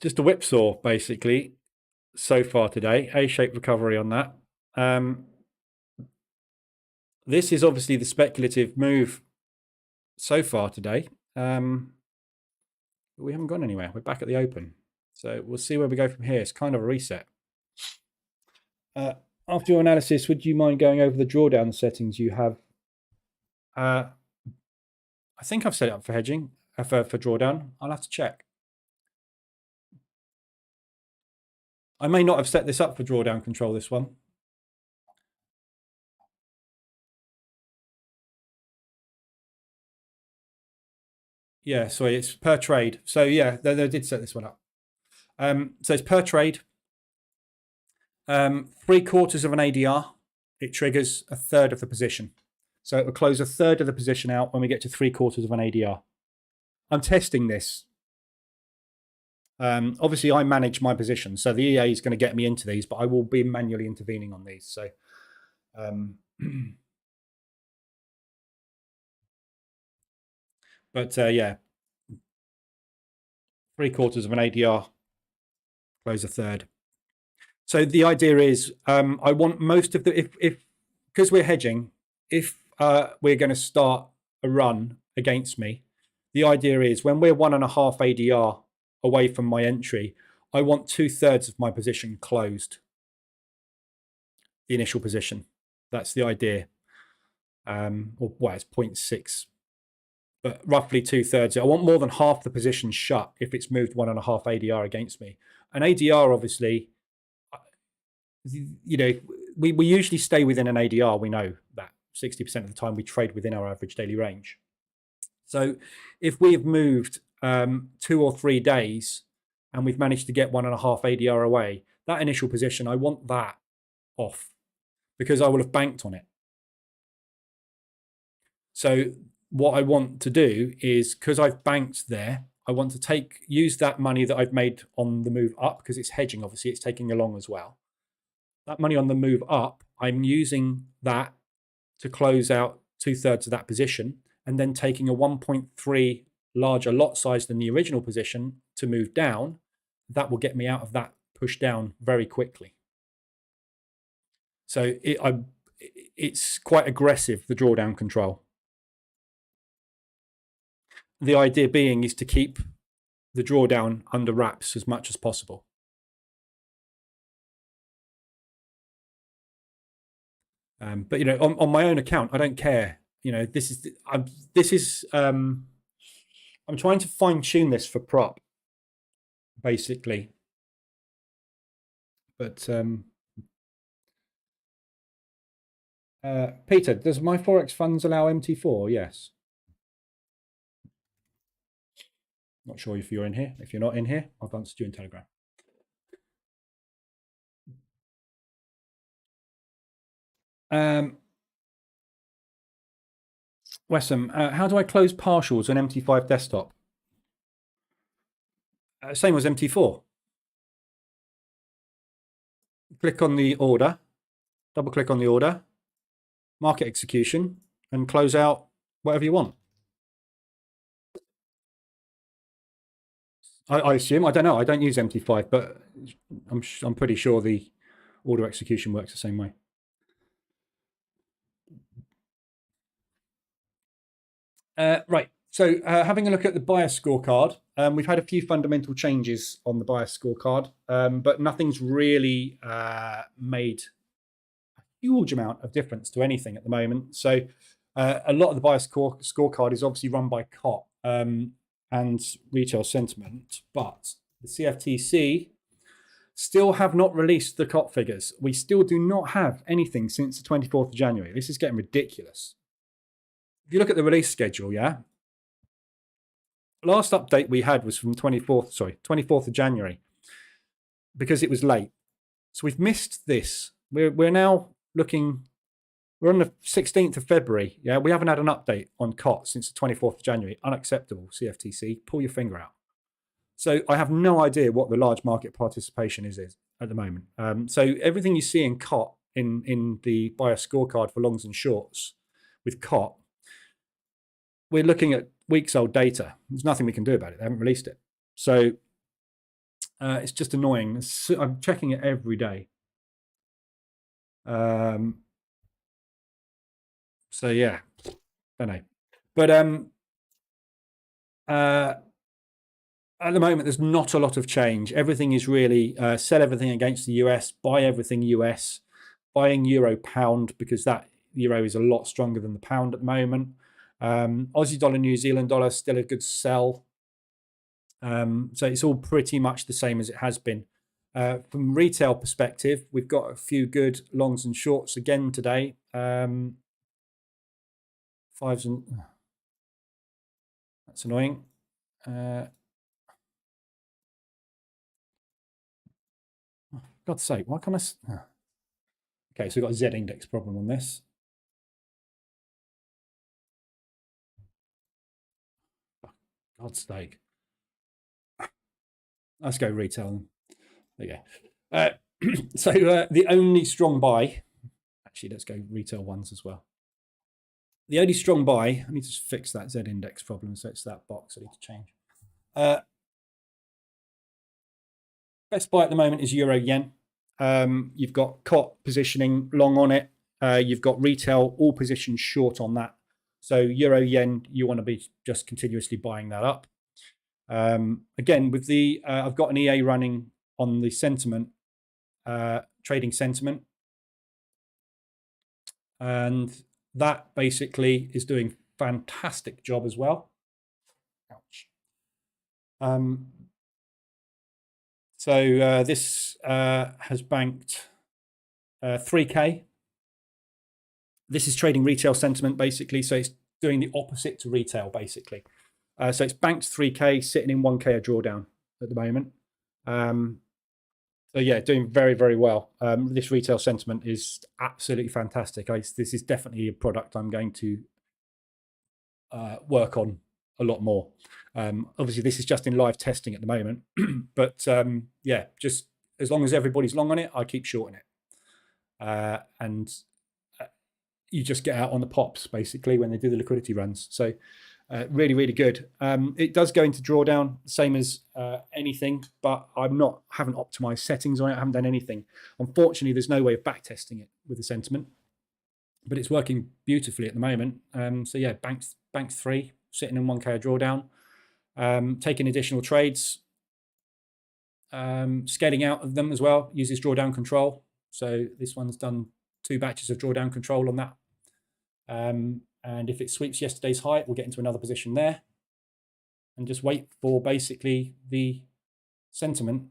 Just a whipsaw, basically, so far today. A-shaped recovery on that. This is obviously the speculative move so far today. We haven't gone anywhere. We're back at the open. So we'll see where we go from here. It's kind of a reset. After your analysis, would you mind going over the drawdown settings you have? I think I've set it up for hedging, for drawdown. I'll have to check. I may not have set this up for drawdown control, this one. Yeah, sorry, it's per trade. So yeah, they did set this one up. So it's per trade. 3/4 of an ADR, it triggers 1/3 of the position. So it will close 1/3 of the position out when we get to 3/4 of an ADR. I'm testing this. Obviously, I manage my position, so the EA is going to get me into these, but I will be manually intervening on these. So, but yeah, 3/4 of an ADR, close 1/3. So the idea is, I want most of the, if because we're hedging, if we're going to start a run against me, the idea is when we're 1.5 ADR away from my entry, I want 2/3 of my position closed. The initial position. That's the idea. Or well, it's 0.6, but roughly 2/3. I want more than half the position shut if it's moved 1.5 ADR against me. An ADR, obviously, you know, we usually stay within an ADR. We know that 60% of the time we trade within our average daily range. So if we've moved 2 or 3 days and we've managed to get 1.5 ADR away, that initial position, I want that off because I will have banked on it. So what I want to do is, because I've banked there, I want to use that money that I've made on the move up, because it's hedging, obviously, it's taking along as well. That money on the move up, I'm using that to close out 2/3 of that position, and then taking a 1.3 larger lot size than the original position to move down. That will get me out of that push down very quickly. So it's quite aggressive, the drawdown control. The idea being is to keep the drawdown under wraps as much as possible. But you know, on my own account, I don't care. You know, I'm trying to fine tune this for prop, basically. But Peter, does my Forex funds allow MT4? Yes. Not sure if you're in here. If you're not in here, I've answered you in Telegram. Wessam, how do I close partials on MT5 desktop? Same as MT4. Click on the order, double click on the order, market execution, and close out whatever you want. I assume, I don't know, I don't use MT5, but I'm pretty sure the order execution works the same way. Right, so having a look at the bias scorecard, we've had a few fundamental changes on the bias scorecard, but nothing's really made a huge amount of difference to anything at the moment. So a lot of the bias scorecard is obviously run by COT and retail sentiment, but the CFTC still have not released the COT figures. We still do not have anything since the 24th of January. This is getting ridiculous. If you look at the release schedule, yeah, last update we had was from 24th of January, because it was late. So we've missed this. We're now looking, we're on the 16th of February. Yeah, we haven't had an update on COT since the 24th of January. Unacceptable, CFTC. Pull your finger out. So I have no idea what the large market participation is at the moment. So everything you see in COT, in the bias scorecard for longs and shorts with COT, we're looking at weeks old data. There's nothing we can do about it. They haven't released it. So it's just annoying. I'm checking it every day. So yeah, don't know. But at the moment, there's not a lot of change. Everything is really sell everything against the US, buy everything US, buying euro pound, because that euro is a lot stronger than the pound at the moment. Aussie dollar, New Zealand dollar, still a good sell. So it's all pretty much the same as it has been. From retail perspective, we've got a few good longs and shorts again today. Fives and that's annoying. God's sake, why can't I? Okay, so we've got a Z index problem on this. God's sake. Let's go retail. There you go. So the only strong buy, actually, let's go retail ones as well. The only strong buy, I need to fix that Z index problem, so it's that box I need to change. Best buy at the moment is euro yen. You've got COT positioning long on it. You've got retail all positioned short on that. So euro yen, you want to be just continuously buying that up. Again, with the I've got an EA running on the sentiment, trading sentiment, and that basically is doing fantastic job as well. Ouch. So this has banked 3K. This is trading retail sentiment basically, so it's doing the opposite to retail basically. So it's banked 3K, sitting in 1K a drawdown at the moment. So yeah, doing very, very well. This retail sentiment is absolutely fantastic. This is definitely a product I'm going to work on a lot more. Obviously, this is just in live testing at the moment, but yeah, just as long as everybody's long on it, I keep shorting it. And you just get out on the pops basically when they do the liquidity runs. So really, really good. It does go into drawdown, same as anything, but haven't optimized settings on it. I haven't done anything. Unfortunately, there's no way of back testing it with the sentiment, but it's working beautifully at the moment. So yeah, banks 3, sitting in 1K a drawdown, taking additional trades, scaling out of them as well, uses drawdown control. So this one's done 2 batches of drawdown control on that. And if it sweeps yesterday's high, we'll get into another position there and just wait for basically the sentiment.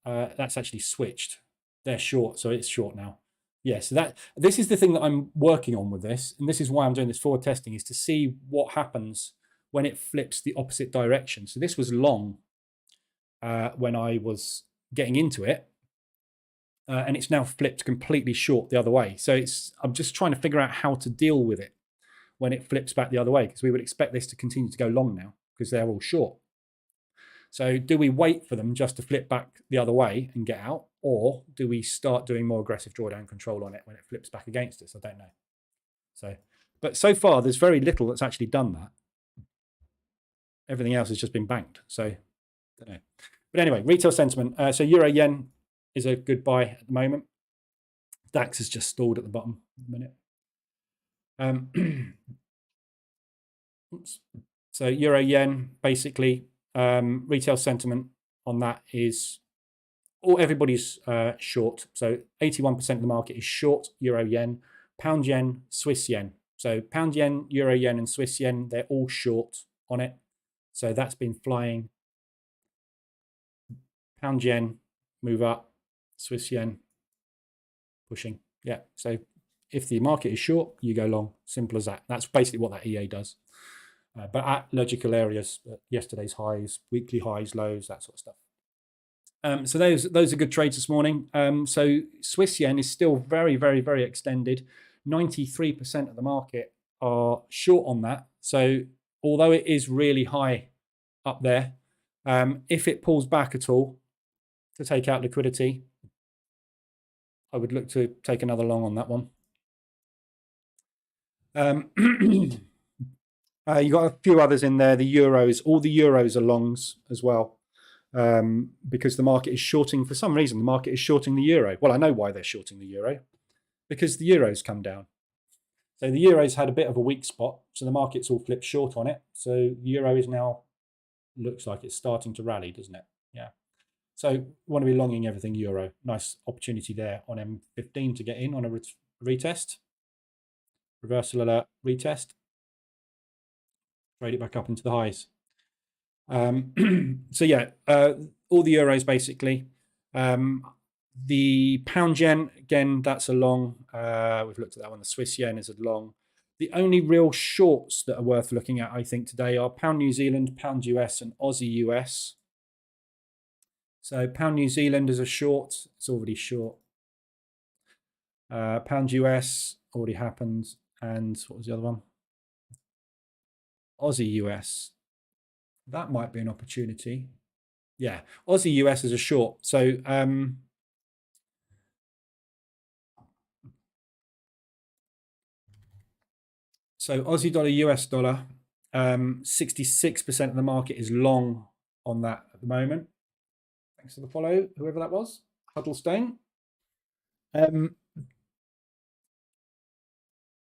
That's actually switched. They're short, so it's short now. Yeah, so this is the thing that I'm working on with this, and this is why I'm doing this forward testing, is to see what happens when it flips the opposite direction. So this was long when I was getting into it, and it's now flipped completely short the other way. So I'm just trying to figure out how to deal with it when it flips back the other way, because we would expect this to continue to go long now because they're all short. So do we wait for them just to flip back the other way and get out, or do we start doing more aggressive drawdown control on it when it flips back against us? I don't know. So, but so far there's very little that's actually done that. Everything else has just been banked. So I don't know. But anyway, retail sentiment. So euro yen is a good buy at the moment. DAX has just stalled at the bottom a minute. Oops. So euro yen, basically, retail sentiment on that is everybody's short. So 81% of the market is short euro yen, pound yen, Swiss yen. So pound yen, euro yen, and Swiss yen, they're all short on it. So that's been flying. Pound yen, move up, Swiss yen, pushing. Yeah, so if the market is short, you go long. Simple as that. That's basically what that EA does. But at logical areas, yesterday's highs, weekly highs, lows, that sort of stuff. So those are good trades this morning. So Swiss yen is still very, very, very extended. 93% of the market are short on that. So although it is really high up there, if it pulls back at all to take out liquidity, I would look to take another long on that one. You got a few others in there. The euros, all the euros are longs as well, because the market is shorting. For some reason, the market is shorting the euro. Well, I know why they're shorting the euro, because the euro's come down. So the euro's had a bit of a weak spot, so the market's all flipped short on it. So the euro is now, looks like it's starting to rally, doesn't it? Yeah. So want to be longing everything euro. Nice opportunity there on M15 to get in on a retest. Reversal alert, retest. Trade it back up into the highs. So yeah, all the euros basically. The pound yen, again, that's a long. We've looked at that one. The Swiss yen is a long. The only real shorts that are worth looking at, I think, today are pound New Zealand, pound US, and Aussie US. So pound New Zealand is a short. It's already short. Pound US already happened. And what was the other one? Aussie US. That might be an opportunity. Yeah, Aussie US is a short. So Aussie dollar, US dollar, 66% of the market is long on that at the moment. Thanks for the follow, whoever that was. Huddlestone.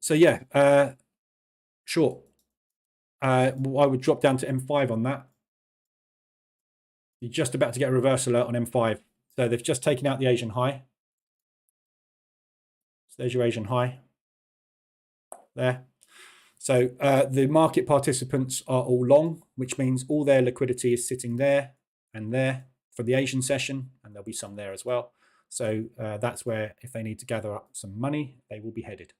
So yeah, short. I would drop down to M5 on that. You're just about to get a reverse alert on M5. So they've just taken out the Asian high. So there's your Asian high there. So the market participants are all long, which means all their liquidity is sitting there and there for the Asian session, and there'll be some there as well. So that's where, if they need to gather up some money, they will be headed.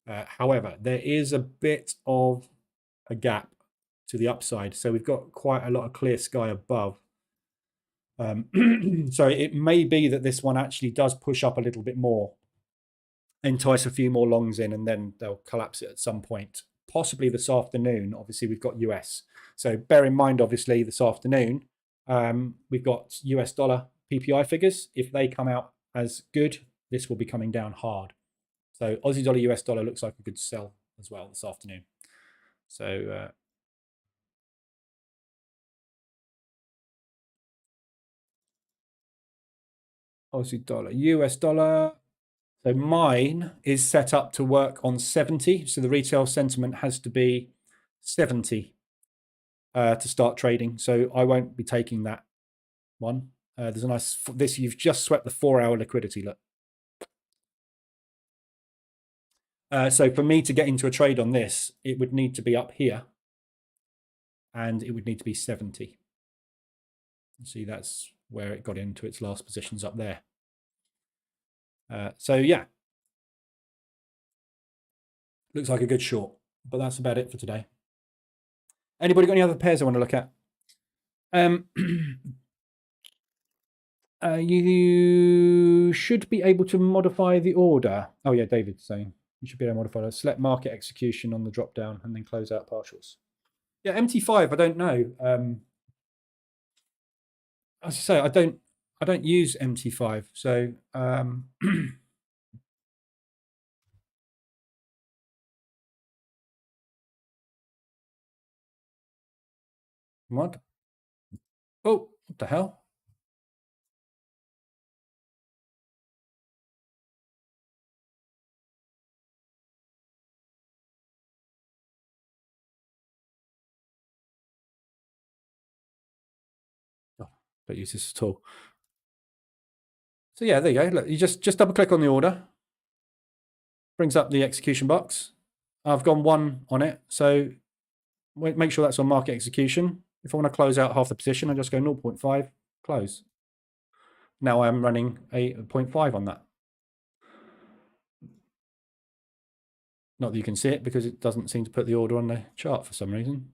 However, there is a bit of a gap to the upside. So we've got quite a lot of clear sky above. So it may be that this one actually does push up a little bit more, entice a few more longs in, and then they'll collapse it at some point, possibly this afternoon. Obviously, we've got US. So bear in mind, obviously, this afternoon, we've got US dollar PPI figures. If they come out as good, this will be coming down hard. So Aussie dollar, US dollar looks like a good sell as well this afternoon. So Aussie dollar, US dollar. So mine is set up to work on 70. So the retail sentiment has to be 70 to start trading. So I won't be taking that one. There's a nice, this, you've just swept the 4-hour liquidity, look. So for me to get into a trade on this, it would need to be up here, and it would need to be 70. See, that's where it got into its last positions up there. So yeah, looks like a good short, but that's about it for today. Anybody got any other pairs I want to look at? You should be able to modify the order. Oh yeah, David's saying you should be able to modify it. Select market execution on the drop down and then close out partials. Yeah, MT5, I don't know. As I say, I don't use MT5, so what? Oh, what the hell? Oh, don't use this at all. So yeah, there you go. Look, you just double click on the order. Brings up the execution box. I've gone 1 on it, so make sure that's on market execution. If I want to close out half the position, I just go 0.5, close. Now I'm running a 0.5 on that. Not that you can see it because it doesn't seem to put the order on the chart for some reason.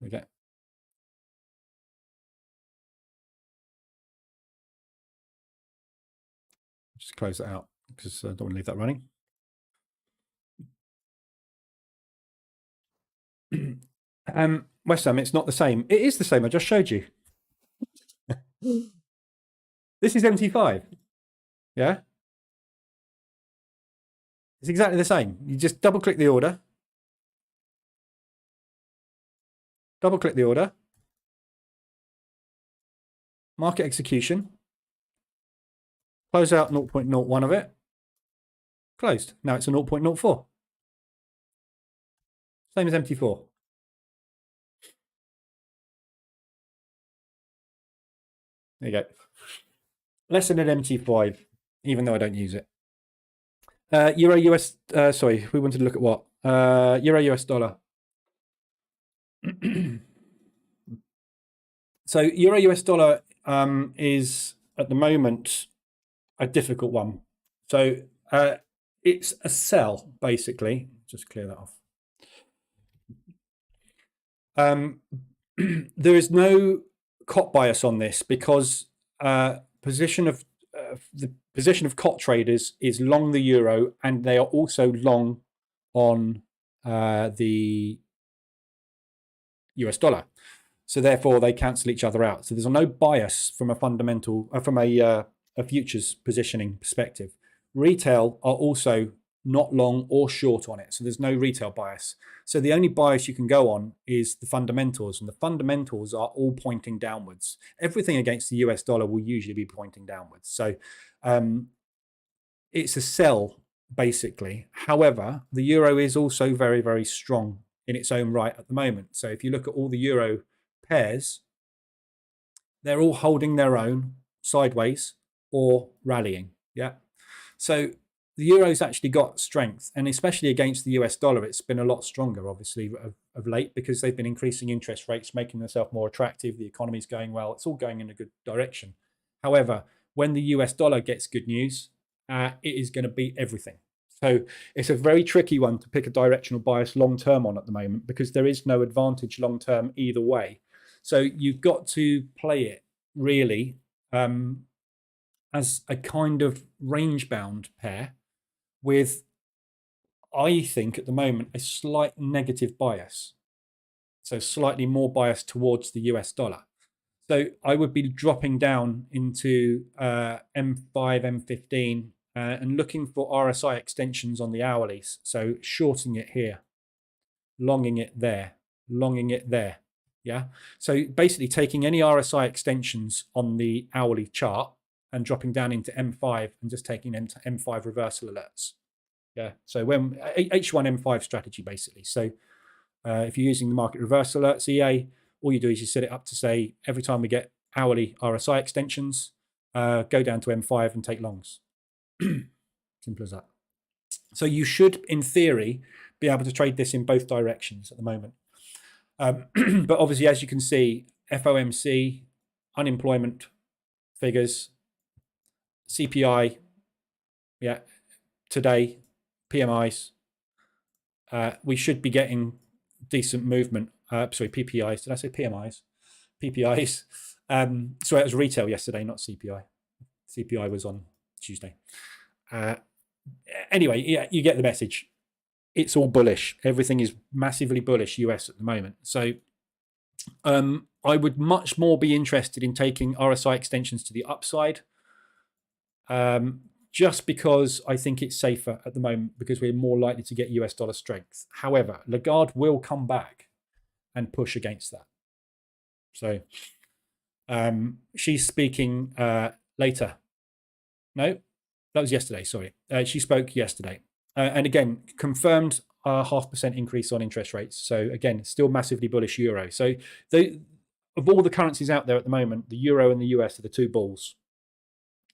There we go. Just close that out because I don't want to leave that running. West Ham, it's not the same. It is the same. I just showed you. This is MT5. Yeah. It's exactly the same. You just double click the order. Double click the order. Market execution. Close out 0.01 of it. Closed. Now it's a 0.04. Same as MT4. There you go. Less than an MT5, even though I don't use it. Euro US, sorry, we wanted to look at what? Euro US dollar. So Euro US dollar is at the moment a difficult one. So it's a sell, basically. Just clear that off. There is no COT bias on this because the position of COT traders is long the euro, and they are also long on the US dollar. So therefore, they cancel each other out. So there's no bias from a fundamental, from a futures positioning perspective. Retail are also not long or short on it. So there's no retail bias. So the only bias you can go on is the fundamentals, and the fundamentals are all pointing downwards. Everything against the US dollar will usually be pointing downwards. So it's a sell, basically. However, the euro is also very, very strong in its own right at the moment. So if you look at all the euro pairs, they're all holding their own sideways or rallying. Yeah. So the euro's actually got strength, and especially against the US dollar, it's been a lot stronger, obviously, of late, because they've been increasing interest rates, making themselves more attractive. The economy's going well. It's all going in a good direction. However, when the US dollar gets good news, it is going to beat everything. So it's a very tricky one to pick a directional bias long term on at the moment, because there is no advantage long term either way. So you've got to play it really as a kind of range bound pair with, I think at the moment, a slight negative bias. So slightly more bias towards the US dollar. So I would be dropping down into M5, M15 and looking for RSI extensions on the hourlies. So shorting it here, longing it there, longing it there. Yeah. So basically taking any RSI extensions on the hourly chart and dropping down into M5 and just taking them to M5 reversal alerts. Yeah. So when H1 M5 strategy, basically. So if you're using the market reversal alerts EA, all you do is you set it up to say every time we get hourly RSI extensions, go down to M5 and take longs. Simple as that. So you should, in theory, be able to trade this in both directions at the moment. But obviously, as you can see, FOMC, unemployment figures, CPI, yeah, today, PMIs, we should be getting decent movement. Sorry, PPIs. Did I say PMIs? PPIs. Sorry, it was retail yesterday, not CPI. CPI was on Tuesday. Anyway, yeah, you get the message. It's all bullish. Everything is massively bullish US at the moment. So I would much more be interested in taking RSI extensions to the upside, just because I think it's safer at the moment, because we're more likely to get US dollar strength. However, Lagarde will come back and push against that. So she's speaking later. No, that was yesterday. Sorry. She spoke yesterday. And again, confirmed a 0.5% increase on interest rates. So again, still massively bullish euro. So of all the currencies out there at the moment, the euro and the US are the two bulls,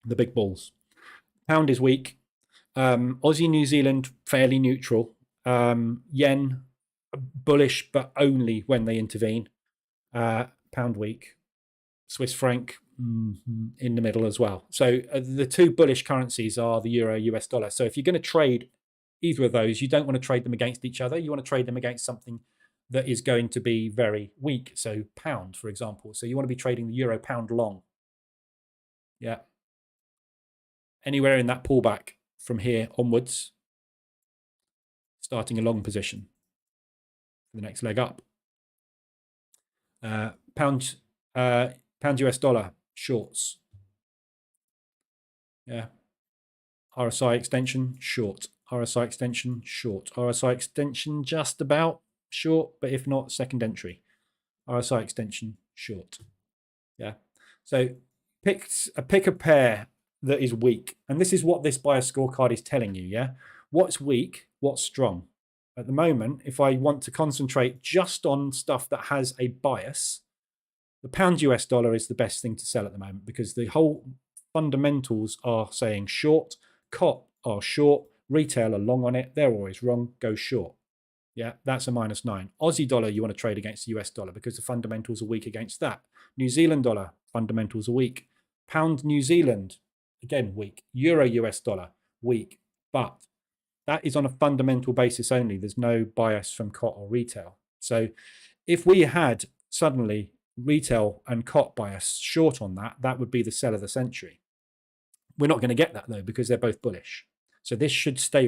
the big bulls. Pound is weak. Aussie, New Zealand, fairly neutral. Yen, bullish, but only when they intervene. Pound weak. Swiss franc in the middle as well. So the two bullish currencies are the euro, US dollar. So if you're going to trade either of those, you don't want to trade them against each other. You want to trade them against something that is going to be very weak. So pound, for example. So you want to be trading the euro pound long. Yeah. Anywhere in that pullback from here onwards, starting a long position for the next leg up. Pound US dollar shorts. Yeah. RSI extension short. RSI extension short. RSI extension just about short, but if not, second entry. RSI extension short. Yeah. So pick a pair that is weak, and this is what this bias scorecard is telling you. Yeah. What's weak? What's strong? At the moment, if I want to concentrate just on stuff that has a bias, the pound US dollar is the best thing to sell at the moment, because the whole fundamentals are saying short. COT are short. Retail are long on it. They're always wrong. Go short. Yeah, that's a -9. Aussie dollar, you want to trade against the US dollar because the fundamentals are weak against that. New Zealand dollar, fundamentals are weak. Pound New Zealand, again, weak. Euro US dollar, weak. But that is on a fundamental basis only. There's no bias from COT or retail. So if we had suddenly retail and COT bias short on that, that would be the sell of the century. We're not going to get that, though, because they're both bullish. So this should stay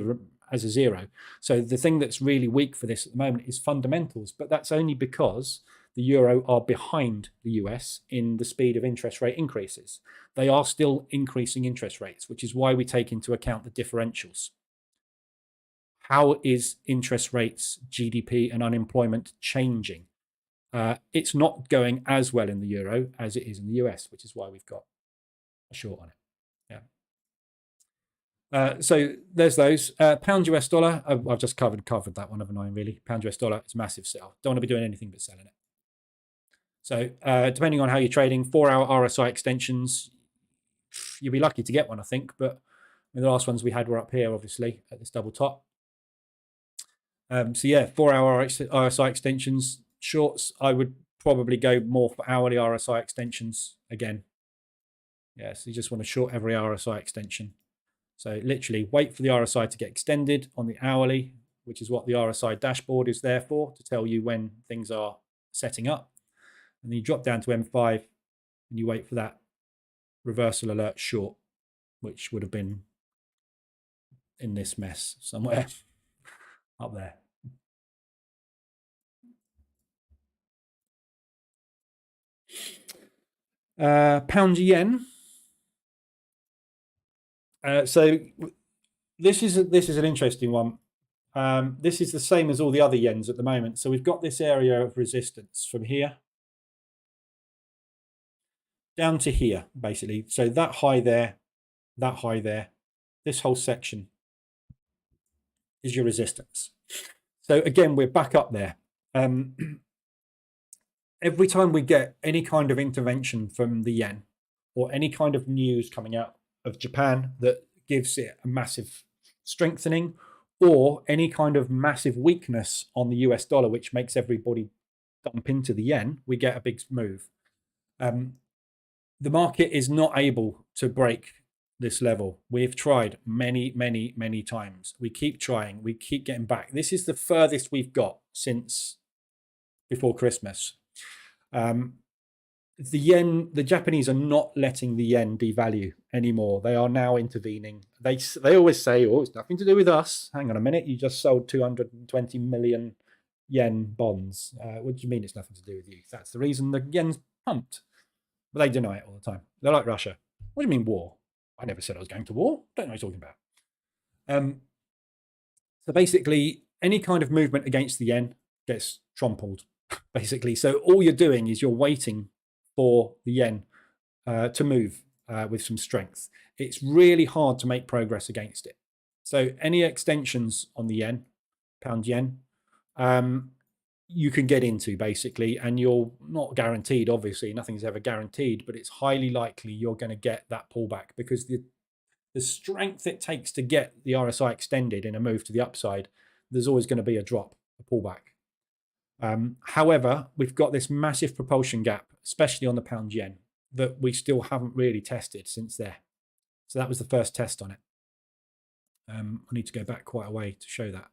as a zero. So the thing that's really weak for this at the moment is fundamentals, but that's only because the euro are behind the US in the speed of interest rate increases. They are still increasing interest rates, which is why we take into account the differentials. how is interest rates, GDP, and unemployment changing? It's not going as well in the euro as it is in the US, which is why we've got a short on it. Yeah. So there's those. Pound US dollar. I've just covered that one, haven't I? Really, pound US dollar. It's a massive sell. Don't want to be doing anything but selling it. So depending on how you're trading, 4-hour RSI extensions, you'll be lucky to get one, I think. But the last ones we had were up here, obviously, at this double top. So yeah, 4-hour RSI extensions. Shorts, I would probably go more for hourly RSI extensions again. Yeah, so you just want to short every RSI extension. So literally wait for the RSI to get extended on the hourly, which is what the RSI dashboard is there for, to tell you when things are setting up. And then you drop down to M5 and you wait for that reversal alert short, which would have been in this mess somewhere up there. Pound yen. So this is an interesting one. This is the same as all the other yens at the moment. So we've got this area of resistance from here down to here, basically. So that high there, this whole section is your resistance. So again, we're back up there. Every time we get any kind of intervention from the yen or any kind of news coming out of Japan that gives it a massive strengthening, or any kind of massive weakness on the US dollar, which makes everybody dump into the yen, we get a big move. The market is not able to break this level. We've tried many times. We keep trying. We keep getting back. This is the furthest we've got since before Christmas. The yen, the Japanese are not letting the yen devalue anymore. They are now intervening. They always say, oh, it's nothing to do with us. Hang on a minute, you just sold 220 million yen bonds. What do you mean it's nothing to do with you? That's the reason the yen's pumped. But they deny it all the time. They're like Russia. What do you mean war? I never said I was going to war. Don't know what you're talking about. So basically, any kind of movement against the yen gets trampled, basically. So all you're doing is you're waiting for the yen to move with some strength. It's really hard to make progress against it. So any extensions on the yen, pound yen, you can get into basically, and you're not guaranteed, obviously, nothing's ever guaranteed, but it's highly likely you're going to get that pullback because the strength it takes to get the RSI extended in a move to the upside, there's always going to be a drop, a pullback. However, we've got this massive propulsion gap, especially on the pound yen, that we still haven't really tested since there. So that was the first test on it. I need to go back quite a way to show that.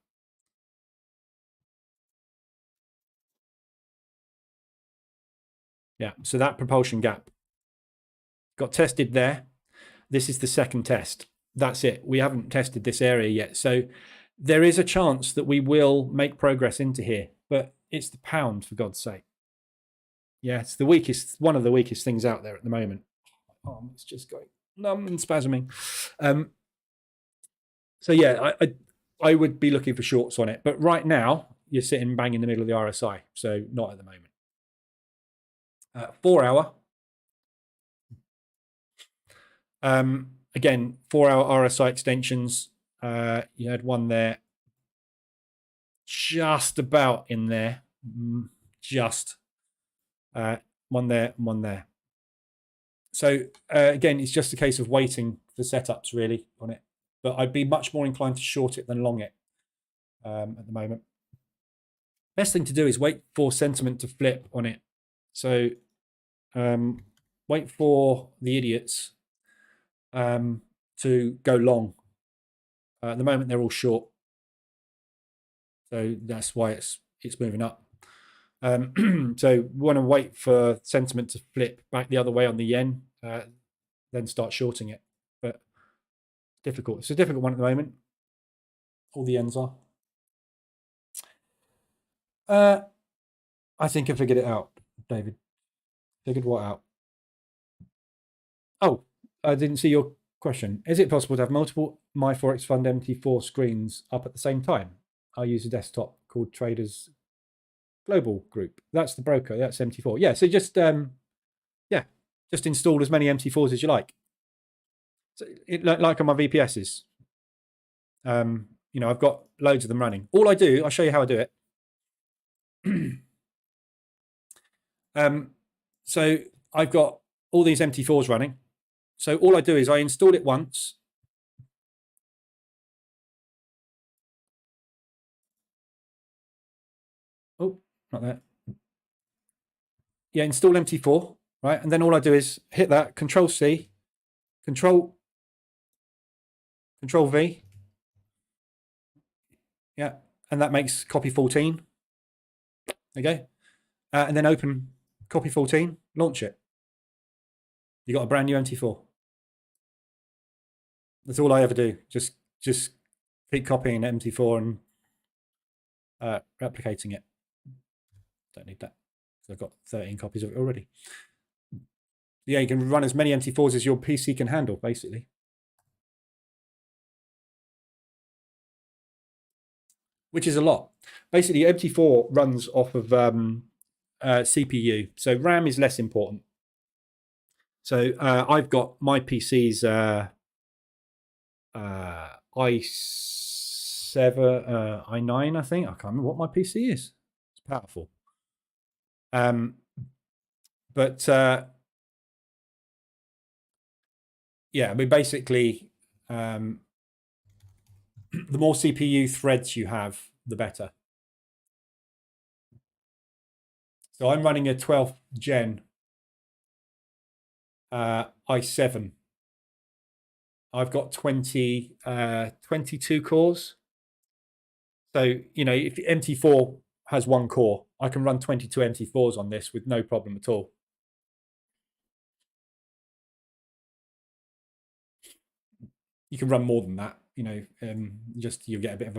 Yeah, so that propulsion gap got tested there. This is the second test. That's it. We haven't tested this area yet. So there is a chance that we will make progress into here, but it's the pound, for God's sake. Yeah, it's the weakest, one of the weakest things out there at the moment. Oh, it's just going numb and spasming. So yeah, I would be looking for shorts on it, but right now you're sitting bang in the middle of the RSI, so not at the moment. 4-hour. Again, 4-hour RSI extensions. You had one there, just about in there, just one there, one there. So again, it's just a case of waiting for setups really on it. But I'd be much more inclined to short it than long it at the moment. Best thing to do is wait for sentiment to flip on it. So wait for the idiots to go long. At the moment, they're all short. So that's why it's moving up. So we want to wait for sentiment to flip back the other way on the yen, then start shorting it. But difficult. It's a difficult one at the moment. All the yens are. I think I figured it out, David. Figured what out? Oh, I didn't see your Question: is it possible to have multiple My Forex Fund MT4 screens up at the same time? I use a desktop called Traders Global Group. That's the broker. That's MT4. Yeah. So just just install as many MT4s as you like. So like on my VPSs. I've got loads of them running. All I do, I'll show you how I do it. So I've got all these MT4s running. So all I do is I install it once. Oh, not that. Yeah, install MT4, right? And then all I do is hit that, Control C, Control V. Yeah, and that makes copy 14. Okay. And then open copy 14, launch it. You got a brand new MT4. That's all I ever do. Just keep copying MT4 and replicating it. Don't need that. So I've got 13 copies of it already. Yeah, you can run as many MT4s as your PC can handle, basically. Which is a lot. Basically, MT4 runs off of CPU. So RAM is less important. So I've got my PC's i7, i9, I think. I can't remember what my PC is. It's powerful. But yeah, I mean, basically, the more CPU threads you have, the better. So I'm running a 12th gen i7. I've got 22 cores. So, if MT4 has one core, I can run 22 MT4s on this with no problem at all. You can run more than that, just you get a bit of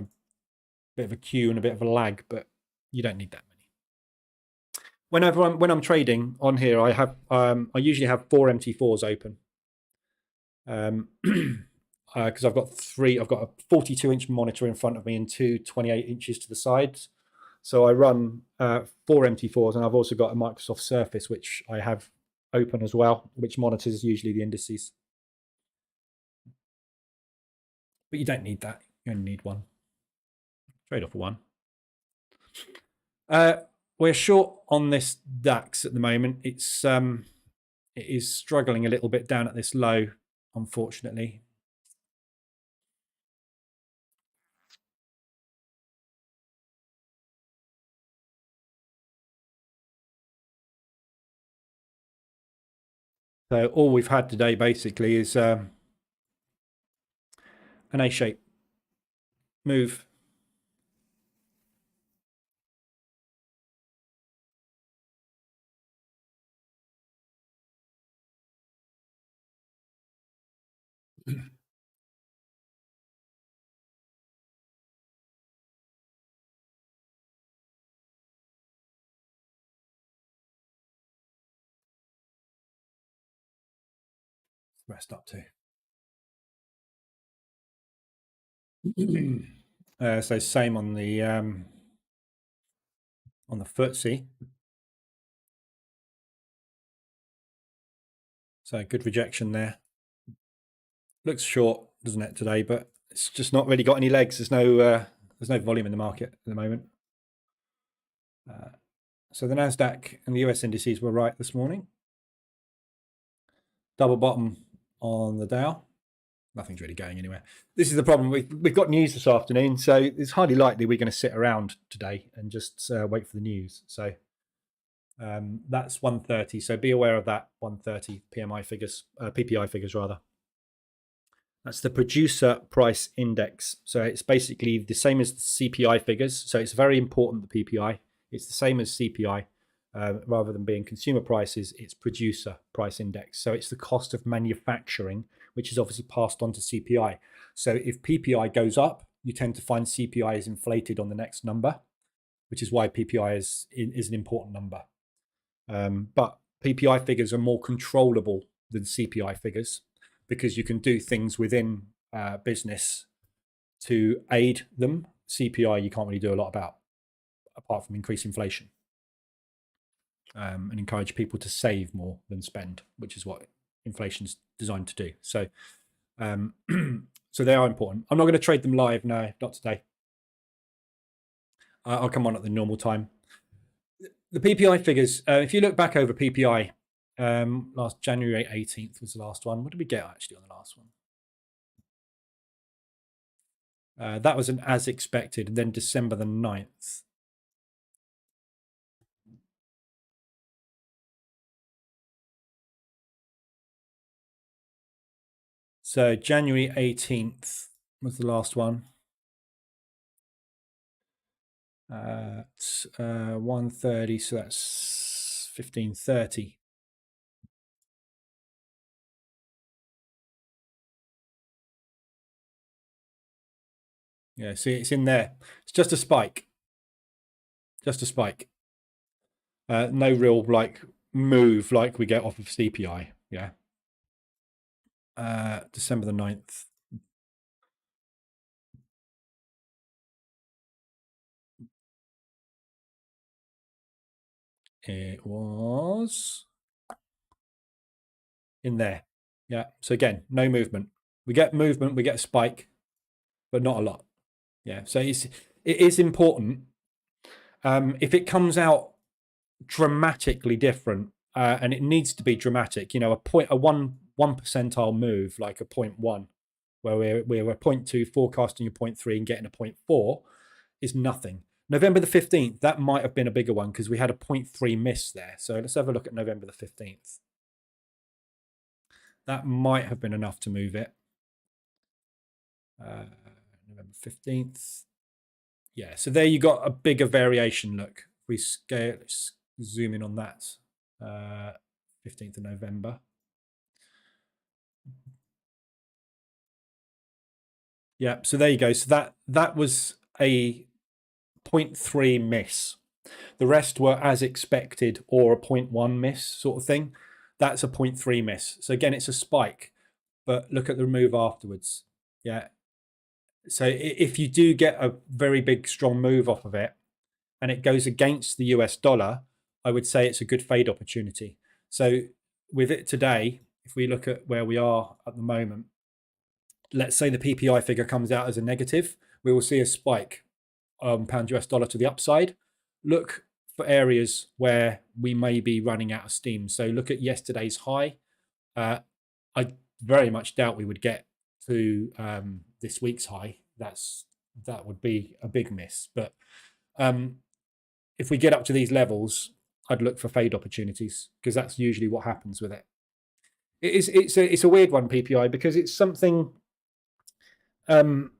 a queue and a bit of a lag, but you don't need that many. When I'm trading on here, I usually have 4 MT4s open. Because I've got a 42-inch monitor in front of me and two 28 inches to the sides. So I run 4 MT4s, and I've also got a Microsoft Surface, which I have open as well, which monitors usually the indices. But you don't need that. You only need one. Trade off for one. We're short on this DAX at the moment. It is struggling a little bit down at this low, unfortunately. So all we've had today basically is an A-shape move. Rest up to. So same on the FTSE. So good rejection there. Looks short, doesn't it, today? But it's just not really got any legs. There's no volume in the market at the moment. So the Nasdaq and the US indices were right this morning. Double bottom on the Dow. Nothing's really going anywhere. This is the problem. We've got news this afternoon, so it's hardly likely we're going to sit around today and just wait for the news. So that's 130. So be aware of that 130 PMI figures, PPI figures rather. That's the producer price index. So it's basically the same as the CPI figures. So it's very important, the PPI. It's the same as CPI. Rather than being consumer prices, it's producer price index. So it's the cost of manufacturing, which is obviously passed on to CPI. So if PPI goes up, you tend to find CPI is inflated on the next number, which is why PPI is an important number. But PPI figures are more controllable than CPI figures. because you can do things within business to aid them. CPI you can't really do a lot about, apart from increase inflation, and encourage people to save more than spend, which is what inflation's designed to do. So so they are important. I'm not going to trade them live, no, not today. I'll come on at the normal time. The PPI figures, if you look back over PPI, last January 18th was the last one. What did we get actually on the last one? That was an as expected, and then December the 9th. So January 18th was the last one. It's 1:30, so that's 15:30. Yeah, see, it's in there. It's just a spike. Just a spike. No real like move like we get off of CPI. Yeah. December the 9th. It was in there. Yeah. So again, no movement. We get movement, we get a spike, but not a lot. Yeah. So it is important. If it comes out dramatically different, and it needs to be dramatic, you know, a one percentile move, like a 0.1, where we're a 0.2 forecasting a 0.3 and getting a 0.4 is nothing. November the 15th, that might have been a bigger one because we had a 0.3 miss there. So let's have a look at November the 15th. That might have been enough to move it. November 15th. Yeah, so there you got a bigger variation. Look, if we scale, let's zoom in on that. 15th of November. Yeah, so there you go. So that was a 0.3 miss. The rest were as expected or a 0.1 miss sort of thing. That's a 0.3 miss. So again, it's a spike, but look at the move afterwards. Yeah. So if you do get a very big, strong move off of it and it goes against the US dollar, I would say it's a good fade opportunity. So with it today, if we look at where we are at the moment, let's say the PPI figure comes out as a negative, we will see a spike pound US dollar to the upside. Look for areas where we may be running out of steam. So look at yesterday's high. I very much doubt we would get to this week's high. That would be a big miss. But if we get up to these levels, I'd look for fade opportunities because that's usually what happens with it. It's a weird one, PPI, because it's something with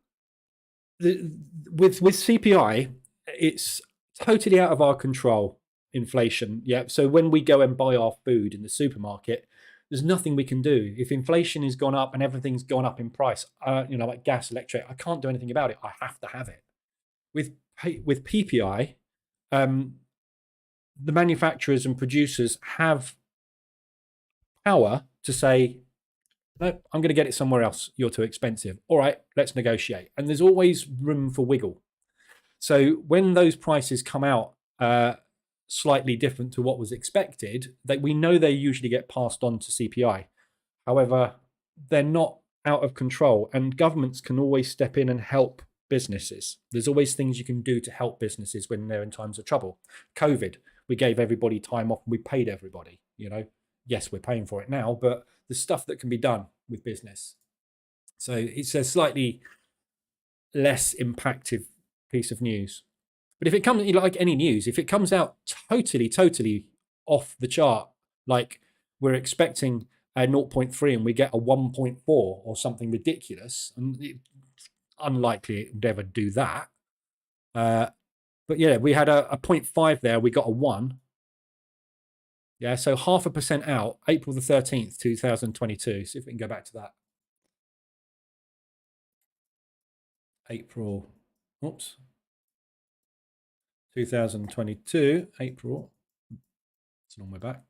CPI, it's totally out of our control. Inflation, yeah. So when we go and buy our food in the supermarket, there's nothing we can do. If inflation has gone up and everything's gone up in price, you know, like gas, electric, I can't do anything about it. I have to have it. With PPI, the manufacturers and producers have power to say, no, I'm going to get it somewhere else. You're too expensive. All right, let's negotiate. And there's always room for wiggle. So when those prices come out slightly different to what was expected, that we know they usually get passed on to CPI. However, they're not out of control, and governments can always step in and help businesses. There's always things you can do to help businesses when they're in times of trouble. COVID, we gave everybody time off and we paid everybody, you know. Yes, we're paying for it now, but there's stuff that can be done with business. So it's a slightly less impactful piece of news. But if it comes, like any news, if it comes out totally off the chart, like we're expecting a 0.3 and we get a 1.4 or something ridiculous, and it's unlikely it would ever do that. But yeah, we had a 0.5 there, we got a 1. Yeah, so 0.5% out, April the 13th, 2022. See if we can go back to that. April, oops. 2022, April. It's a long way back.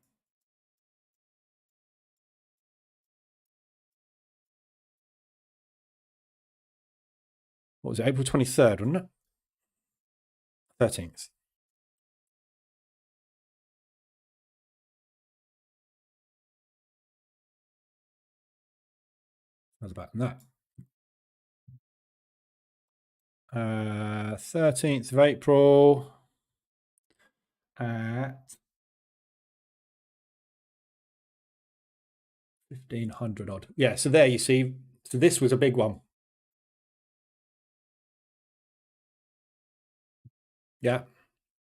what was it, April 23rd, wasn't it? 13th. How's about that? 13th of April at 1500 odd. Yeah, so there you see. So this was a big one. Yeah,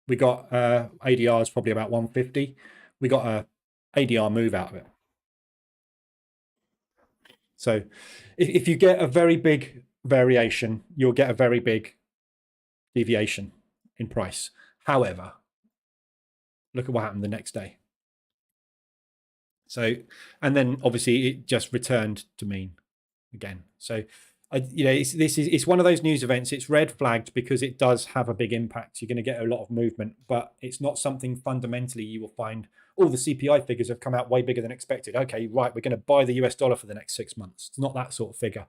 we got ADR is probably about 150. We got a ADR move out of it. So if you get a very big variation, you'll get a very big deviation in price. However, look at what happened the next day. So, and then obviously it just returned to mean again. So, it's one of those news events. It's red flagged because it does have a big impact. You're going to get a lot of movement, but it's not something fundamentally you will find. All the CPI figures have come out way bigger than expected. Okay, right, we're going to buy the US dollar for the next 6 months. It's not that sort of figure.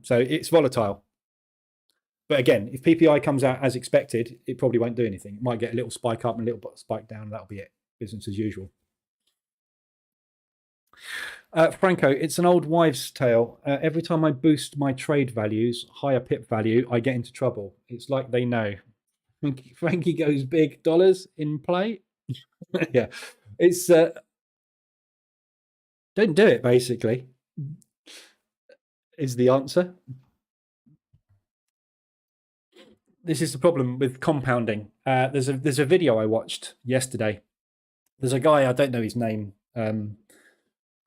So it's volatile. But again, if PPI comes out as expected, it probably won't do anything. It might get a little spike up and a little spike down. That'll be it. Business as usual. Franco, it's an old wives' tale. Every time I boost my trade values, higher pip value, I get into trouble. It's like they know. Frankie goes big, dollars in play. Yeah, it's don't do it. Basically, is the answer. This is the problem with compounding. There's a video I watched yesterday. There's a guy, I don't know his name.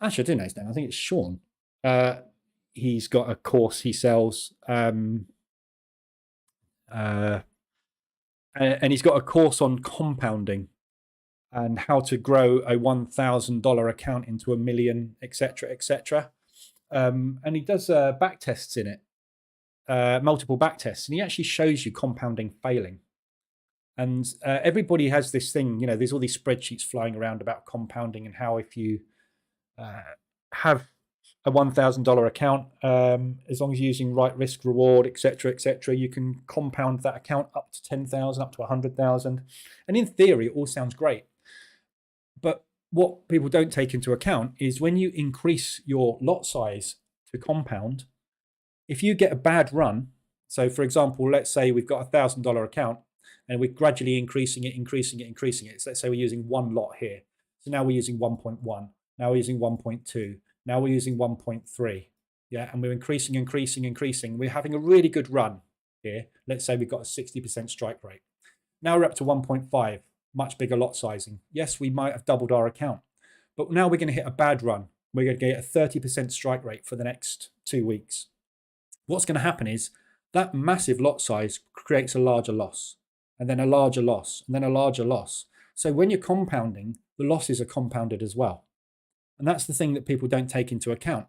Actually, I do know his name. I think it's Sean. He's got a course he sells, and he's got a course on compounding and how to grow a $1,000 account into $1 million, etc., etc. And he does back tests in it, multiple back tests, and he actually shows you compounding failing. And everybody has this thing, there's all these spreadsheets flying around about compounding and how if you have a $1,000 account, as long as you're using right risk reward, etc., you can compound that account up to 10,000, up to 100,000. And in theory, it all sounds great. But what people don't take into account is when you increase your lot size to compound, if you get a bad run, so for example, let's say we've got a $1,000 account and we're gradually increasing it. So let's say we're using one lot here. So now we're using 1.1. Now we're using 1.2. Now we're using 1.3. Yeah, and we're increasing. We're having a really good run here. Let's say we've got a 60% strike rate. Now we're up to 1.5, much bigger lot sizing. Yes, we might have doubled our account, but now we're going to hit a bad run. We're going to get a 30% strike rate for the next 2 weeks. What's going to happen is that massive lot size creates a larger loss, and then a larger loss, and then a larger loss. So when you're compounding, the losses are compounded as well. And that's the thing that people don't take into account.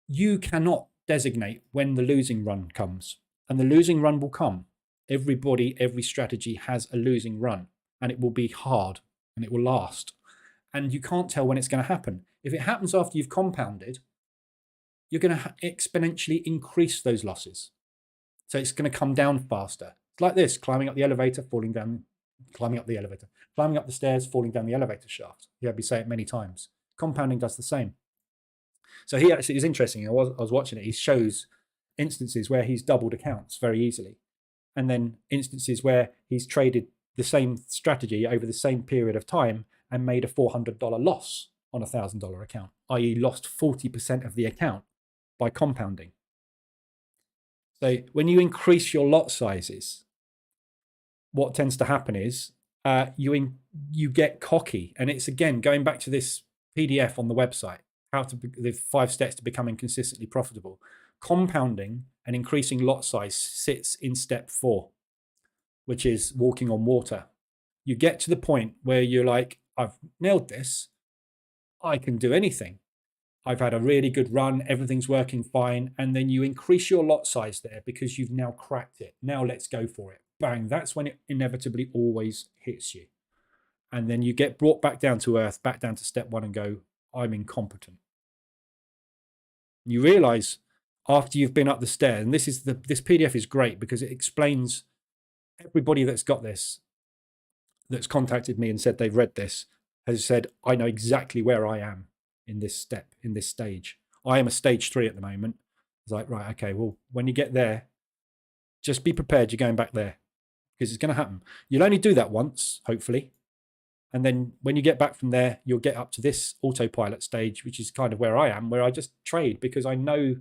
You cannot designate when the losing run comes, and the losing run will come. Every strategy has a losing run, and it will be hard and it will last. And you can't tell when it's going to happen. If it happens after you've compounded, you're going to exponentially increase those losses. So it's going to come down faster. It's like this, climbing up the elevator, falling down, climbing up the elevator, climbing up the stairs, falling down the elevator shaft. You heard me say it many times. Compounding does the same. So he actually is interesting. I was watching it. He shows instances where he's doubled accounts very easily, and then instances where he's traded the same strategy over the same period of time and made a $400 loss on a $1,000 account, i.e. lost 40% of the account by compounding. So when you increase your lot sizes, what tends to happen is you get cocky. And it's, again, going back to this PDF on the website, the 5 steps to becoming consistently profitable. Compounding and increasing lot size sits in step 4, which is walking on water. You get to the point where you're like, I've nailed this. I can do anything. I've had a really good run. Everything's working fine. And then you increase your lot size there because you've now cracked it. Now let's go for it. Bang. That's when it inevitably always hits you. And then you get brought back down to earth, back down to step 1 and go, I'm incompetent. You realize after you've been up the stairs, and this PDF is great because it explains everybody that's got this, that's contacted me and said they've read this, has said, I know exactly where I am in this step, in this stage. I am a stage 3 at the moment. It's like, right, okay, well, when you get there, just be prepared you're going back there because it's going to happen. You'll only do that once, hopefully. And then when you get back from there, you'll get up to this autopilot stage, which is kind of where I am, where I just trade because I know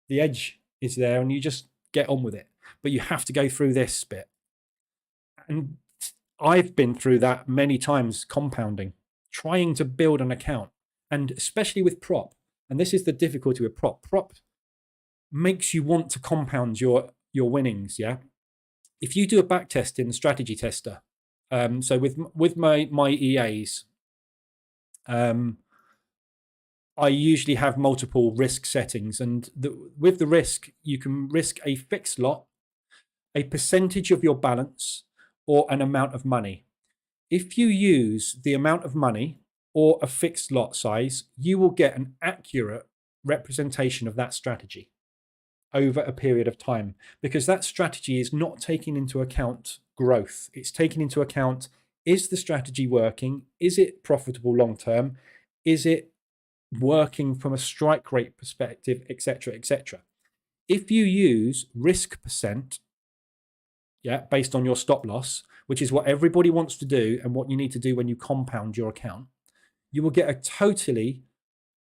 the edge is there and you just get on with it. But you have to go through this bit. And I've been through that many times, compounding, trying to build an account, and especially with prop. And this is the difficulty with prop. Prop makes you want to compound your winnings, yeah? If you do a back test in the strategy tester, so with my EAs, I usually have multiple risk settings, and with the risk, you can risk a fixed lot, a percentage of your balance, or an amount of money. If you use the amount of money or a fixed lot size, you will get an accurate representation of that strategy over a period of time, because that strategy is not taking into account growth. It's taking into account, is the strategy working? Is it profitable long term? Is it working from a strike rate perspective, etc., etc.? If you use risk percent, yeah, based on your stop loss, which is what everybody wants to do and what you need to do when you compound your account, you will get a totally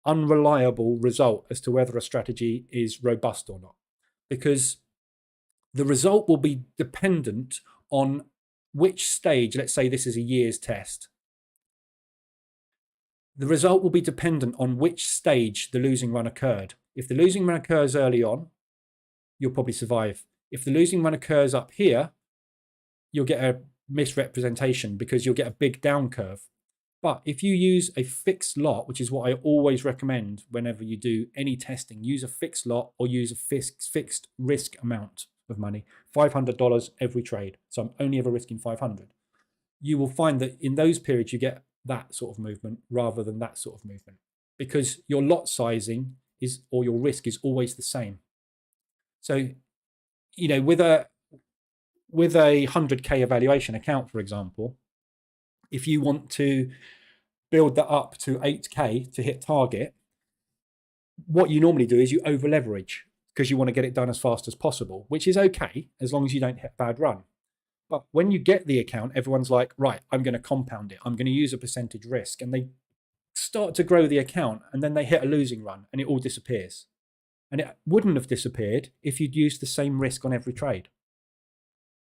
unreliable result as to whether a strategy is robust or not, because the result will be dependent on which stage. Let's say this is a year's test. The result will be dependent on which stage the losing run occurred. If the losing run occurs early on, you'll probably survive. If the losing run occurs up here, you'll get a misrepresentation because you'll get a big down curve. But if you use a fixed lot, which is what I always recommend whenever you do any testing, use a fixed lot or use a fixed risk amount of money, $500 every trade. So I'm only ever risking 500. You will find that in those periods, you get that sort of movement rather than that sort of movement, because your lot sizing is, or your risk is always the same. So, you know, with a 100K evaluation account, for example, if you want to build that up to 8K to hit target, what you normally do is you over leverage because you want to get it done as fast as possible, which is okay as long as you don't hit a bad run. But when you get the account, everyone's like, right, I'm going to compound it. I'm going to use a percentage risk. And they start to grow the account and then they hit a losing run and it all disappears. And it wouldn't have disappeared if you'd used the same risk on every trade,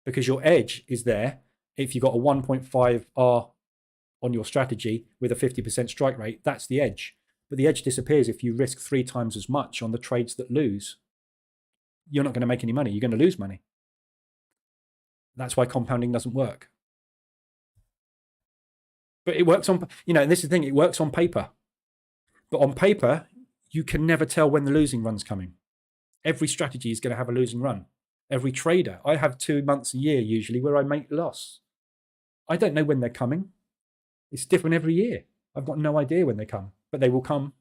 because your edge is there. If you've got a 1.5R on your strategy with a 50% strike rate, that's the edge. But the edge disappears if you risk 3 times as much on the trades that lose. You're not going to make any money. You're going to lose money. That's why compounding doesn't work. But it works on, you know, and this is the thing, it works on paper. But on paper, you can never tell when the losing run's coming. Every strategy is going to have a losing run. Every trader. I have 2 months a year usually where I make loss. I don't know when they're coming. It's different every year. I've got no idea when they come, but they will come.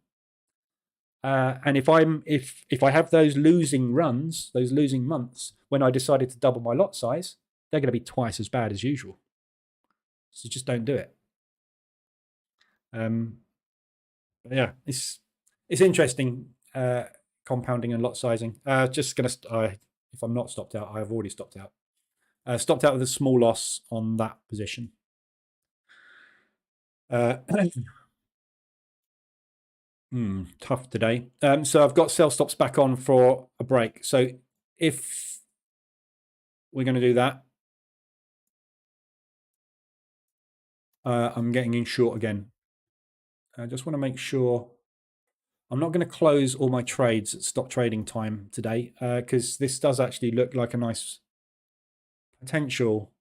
And if I have those losing runs, those losing months, when I decided to double my lot size, they're going to be twice as bad as usual. So just don't do it. But yeah, it's interesting, compounding and lot sizing. Just going to, if I'm not stopped out, I have already stopped out. Stopped out with a small loss on that position. Tough today. So I've got sell stops back on for a break. So if we're going to do that, I'm getting in short again. I just want to make sure I'm not going to close all my trades at stop trading time today, because this does actually look like a nice potential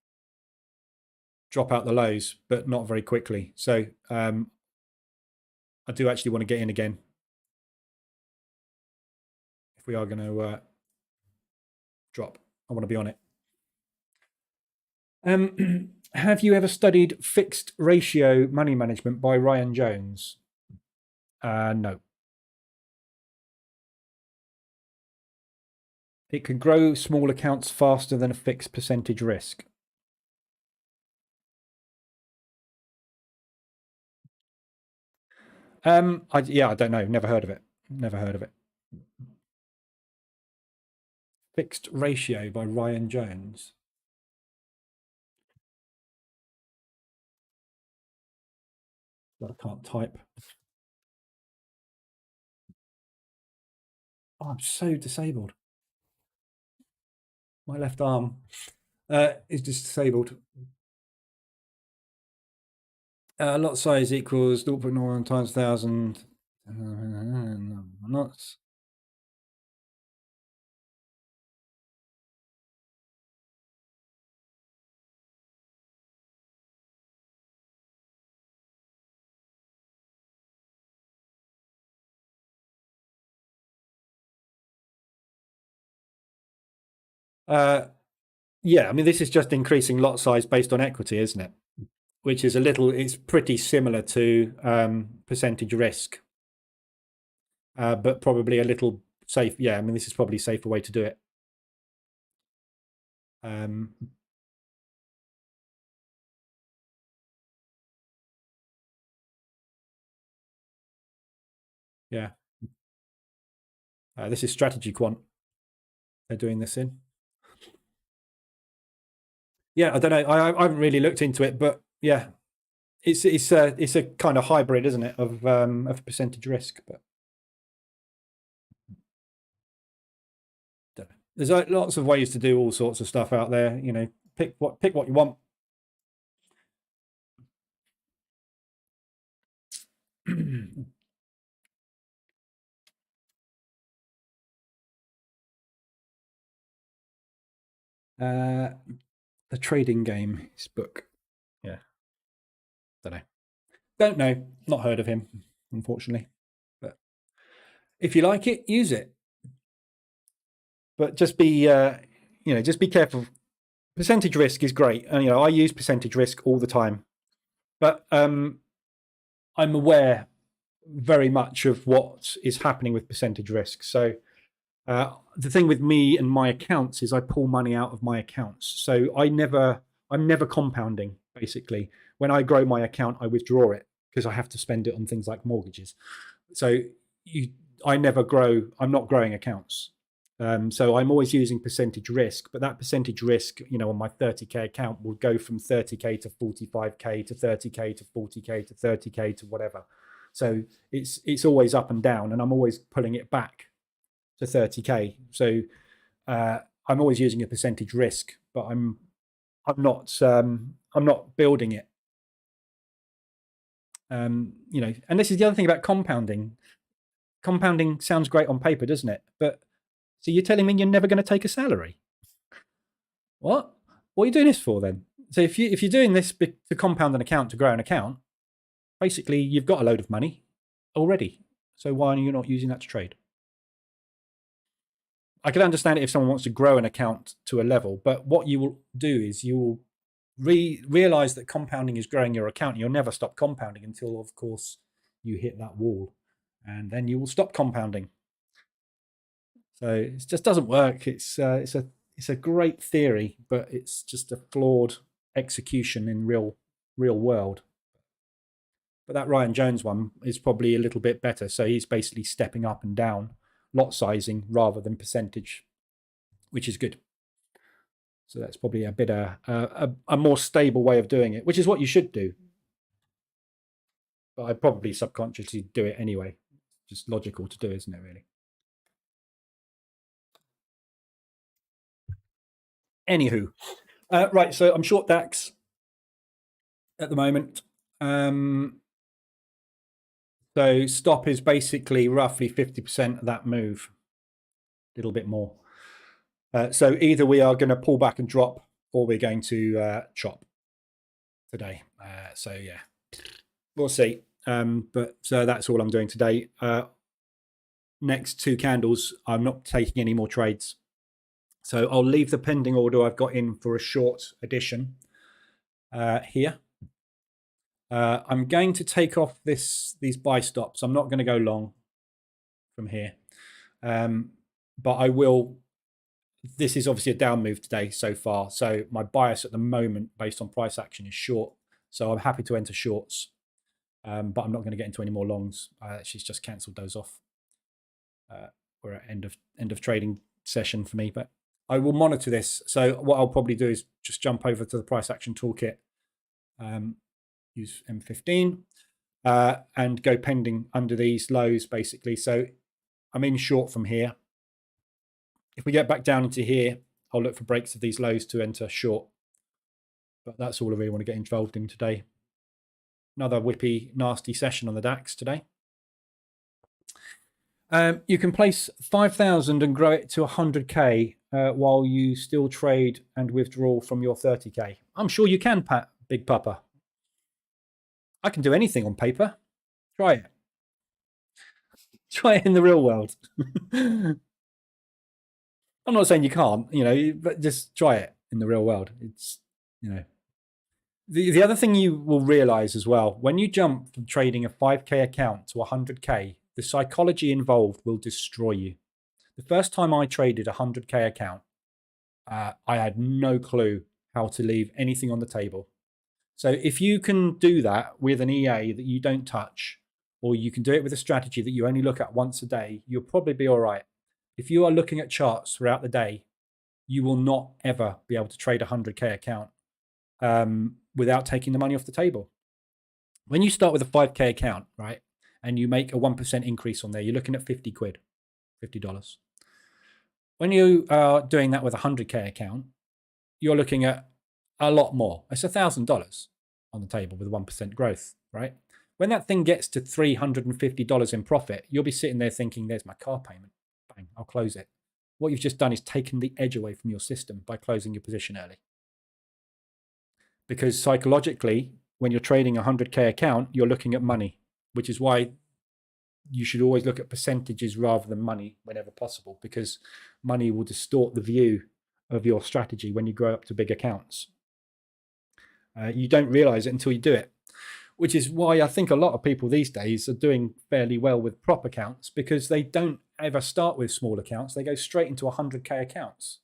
drop out the lows, but not very quickly. So I do actually want to get in again if we are going to drop. I want to be on it. Have you ever studied Fixed Ratio Money Management by Ryan Jones? No. It could grow small accounts faster than a fixed percentage risk. I don't know. Never heard of it. Never heard of it. Fixed Ratio by Ryan Jones. I can't type. Oh, I'm so disabled. My left arm is just disabled. Lot size equals 0.01 times 1,000. Not. Yeah, I mean, this is just increasing lot size based on equity, isn't it? Which is it's pretty similar to percentage risk, but probably a little safe. Yeah, I mean, this is probably a safer way to do it. Yeah. This is Strategy Quant. They're doing this in. Yeah, I don't know. I haven't really looked into it, but yeah, it's a kind of hybrid, isn't it, of percentage risk? But don't know. There's lots of ways to do all sorts of stuff out there. You know, pick what you want. The Trading Game, his book. Yeah, don't know, not heard of him, unfortunately. But if you like it, use it. But just be just be careful. Percentage risk is great, and I use percentage risk all the time, but I'm aware very much of what is happening with percentage risk. So the thing with me and my accounts is I pull money out of my accounts. So I'm never compounding. Basically, when I grow my account, I withdraw it because I have to spend it on things like mortgages. So I never grow. I'm not growing accounts. So I'm always using percentage risk, but that percentage risk, on my 30k account will go from 30k to 45k to 30k to 40k to 30k to whatever. So it's always up and down, and I'm always pulling it back to 30k. So I'm always using a percentage risk, but I'm not building it. And this is the other thing about compounding. Compounding sounds great on paper, doesn't it? But so you're telling me you're never going to take a salary? What? What are you doing this for then? So if you're doing this to compound an account, to grow an account, basically you've got a load of money already. So why are you not using that to trade? I can understand it if someone wants to grow an account to a level, but what you will do is you will realize that compounding is growing your account. You'll never stop compounding until, of course, you hit that wall, and then you will stop compounding. So it just doesn't work. It's a great theory, but it's just a flawed execution in real world. But that Ryan Jones one is probably a little bit better. So he's basically stepping up and down lot sizing rather than percentage, which is good. So that's probably a bit a more stable way of doing it, which is what you should do. But I probably subconsciously do it anyway. Just logical to do, isn't it, really? Anywho, right, so I'm short DAX at the moment. So stop is basically roughly 50% of that move, a little bit more. So either we are going to pull back and drop, or we're going to chop today. So yeah, we'll see. But so that's all I'm doing today. Next two candles, I'm not taking any more trades. So I'll leave the pending order I've got in for a short addition here. I'm going to take off these buy stops. I'm not going to go long from here, but I will this is obviously a down move today so far. So my bias at the moment based on price action is short. So I'm happy to enter shorts, but I'm not going to get into any more longs. She's just cancelled those off. We're at end of trading session for me, but I will monitor this. So what I'll probably do is just jump over to the Price Action Toolkit, use M15, and go pending under these lows basically. So I'm in short from here. If we get back down into here, I'll look for breaks of these lows to enter short. But that's all I really want to get involved in today. Another whippy, nasty session on the DAX today. You can place 5,000 and grow it to 100K while you still trade and withdraw from your 30K. I'm sure you can, Pat, Big Papa. I can do anything on paper. Try it. Try it in the real world. I'm not saying you can't, but just try it in the real world. It's, The other thing you will realize as well, when you jump from trading a 5K account to 100K, the psychology involved will destroy you. The first time I traded a 100K account, I had no clue how to leave anything on the table. So if you can do that with an EA that you don't touch, or you can do it with a strategy that you only look at once a day, you'll probably be all right. If you are looking at charts throughout the day, you will not ever be able to trade a 100K account without taking the money off the table. When you start with a 5K account, right, and you make a 1% increase on there, you're looking at 50 quid, $50. When you are doing that with a 100K account, you're looking at a lot more. It's $1,000 on the table with 1% growth, right? When that thing gets to $350 in profit, you'll be sitting there thinking, there's my car payment. Bang, I'll close it. What you've just done is taken the edge away from your system by closing your position early. Because psychologically, when you're trading a 100K account, you're looking at money, which is why you should always look at percentages rather than money whenever possible, because money will distort the view of your strategy when you grow up to big accounts. You don't realize it until you do it, which is why I think a lot of people these days are doing fairly well with prop accounts, because they don't ever start with small accounts. They go straight into 100K accounts,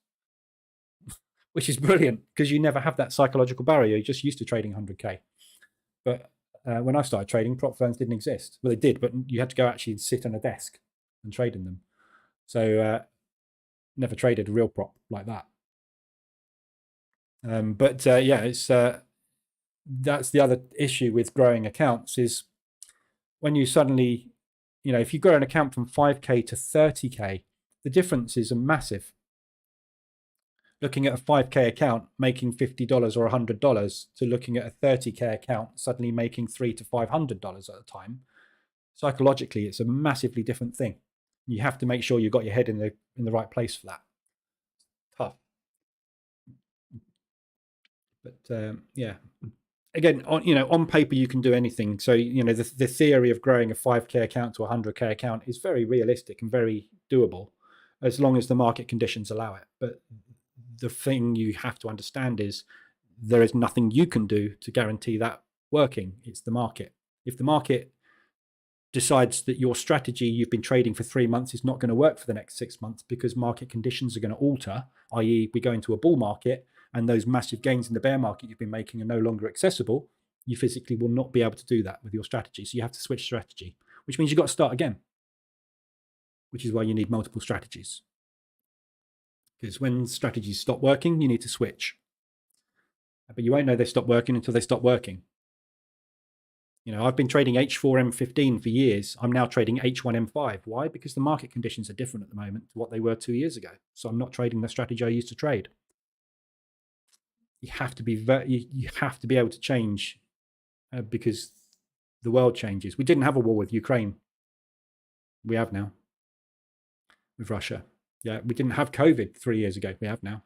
which is brilliant because you never have that psychological barrier. You're just used to trading 100K. But when I started trading, prop firms didn't exist. Well, they did, but you had to go actually sit on a desk and trade in them. So never traded a real prop like that. Yeah, it's that's the other issue with growing accounts is when you suddenly, if you grow an account from 5K to 30K, the differences are massive. Looking at a 5K account making $50 or $100 to looking at a 30K account suddenly making $300 to $500 at a time, psychologically, it's a massively different thing. You have to make sure you've got your head in the right place for that. Tough. But yeah, again, on paper you can do anything. So the theory of growing a 5K account to a 100K account is very realistic and very doable, as long as the market conditions allow it. But the thing you have to understand is there is nothing you can do to guarantee that working. It's the market. If the market decides that your strategy you've been trading for 3 months is not going to work for the next 6 months because market conditions are going to alter, i.e. we go into a bull market and those massive gains in the bear market you've been making are no longer accessible, you physically will not be able to do that with your strategy. So you have to switch strategy, which means you've got to start again, which is why you need multiple strategies. Because when strategies stop working, you need to switch. But you won't know they stop working until they stop working. I've been trading H4M15 for years. I'm now trading H1M5. Why? Because the market conditions are different at the moment to what they were 2 years ago. So I'm not trading the strategy I used to trade. You have to be able to change because the world changes. We didn't have a war with Ukraine. We have now with Russia. Yeah, we didn't have COVID 3 years ago. We have now.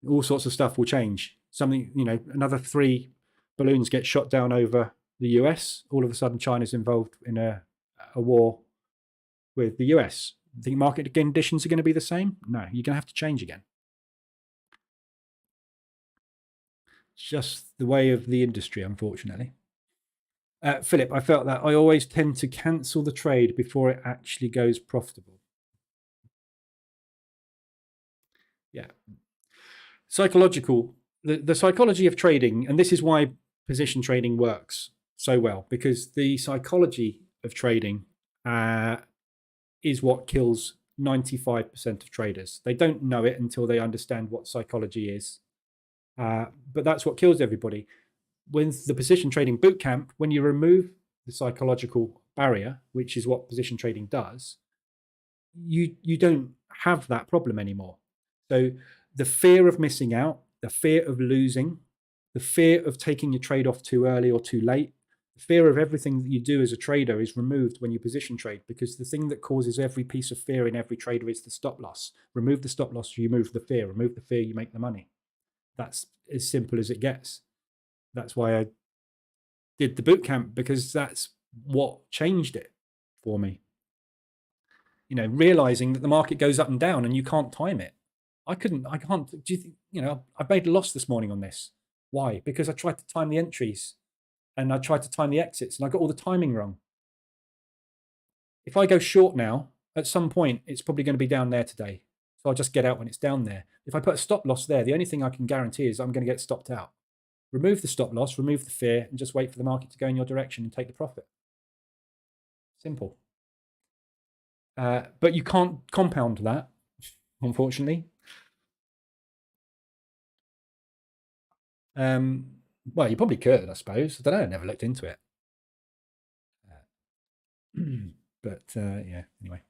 All sorts of stuff will change. Something, another 3 balloons get shot down over the US. All of a sudden, China's involved in a war with the US. The market conditions are going to be the same? No, you're going to have to change again. Just the way of the industry, unfortunately. Philip, I felt that I always tend to cancel the trade before it actually goes profitable. Yeah. Psychological, the psychology of trading, and this is why position trading works so well, because the psychology of trading is what kills 95% of traders. They don't know it until they understand what psychology is. But that's what kills everybody. With the position trading bootcamp, when you remove the psychological barrier, which is what position trading does, you don't have that problem anymore. So the fear of missing out, the fear of losing, the fear of taking your trade off too early or too late, the fear of everything that you do as a trader is removed when you position trade, because the thing that causes every piece of fear in every trader is the stop loss. Remove the stop loss, you remove the fear. Remove the fear, you make the money. That's as simple as it gets. That's why I did the bootcamp, because that's what changed it for me. You know, realizing that the market goes up and down and you can't time it. I can't, do you think, you know, I made a loss this morning on this. Why? Because I tried to time the entries and I tried to time the exits and I got all the timing wrong. If I go short now, at some point, it's probably going to be down there today. So I'll just get out when it's down there. If I put a stop loss there, the only thing I can guarantee is I'm going to get stopped out. Remove the stop loss, remove the fear, and just wait for the market to go in your direction and take the profit. Simple. But you can't compound that, unfortunately. Well, you probably could, I suppose. I don't know. I never looked into it. But yeah, anyway.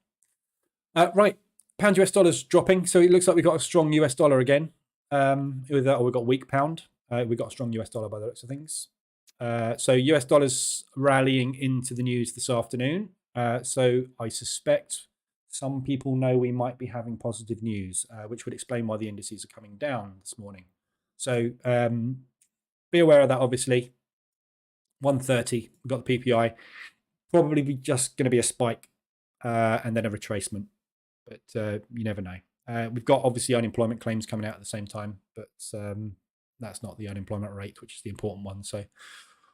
Right. Pound US dollar's dropping. So it looks like we've got a strong US dollar again. With that, or we've got weak pound. We've got a strong US dollar by the looks of things. So US dollar's rallying into the news this afternoon. So I suspect some people know we might be having positive news, which would explain why the indices are coming down this morning. So be aware of that, obviously. 130, we've got the PPI. Probably just going to be a spike and then a retracement. But you never know. We've got, obviously, unemployment claims coming out at the same time. But that's not the unemployment rate, which is the important one. So,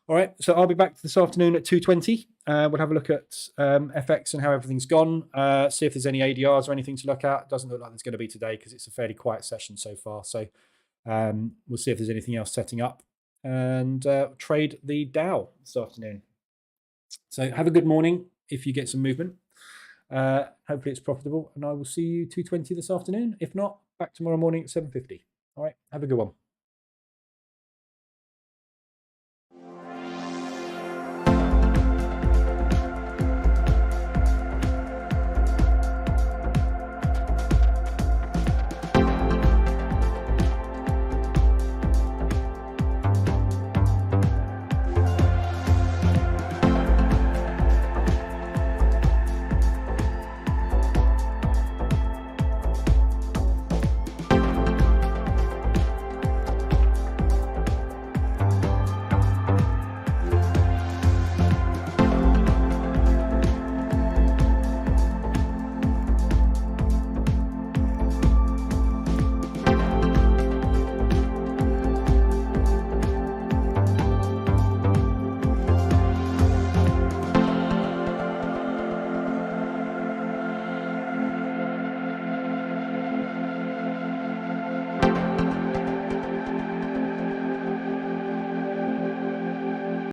all right. So I'll be back this afternoon at 2:20. We'll have a look at FX and how everything's gone. See if there's any ADRs or anything to look at. It doesn't look like there's going to be today because it's a fairly quiet session so far. So we'll see if there's anything else setting up and trade the Dow this afternoon. So have a good morning if you get some movement. Hopefully it's profitable, and I will see you 2:20 this afternoon. If not, back tomorrow morning at 7:50. All right. Have a good one.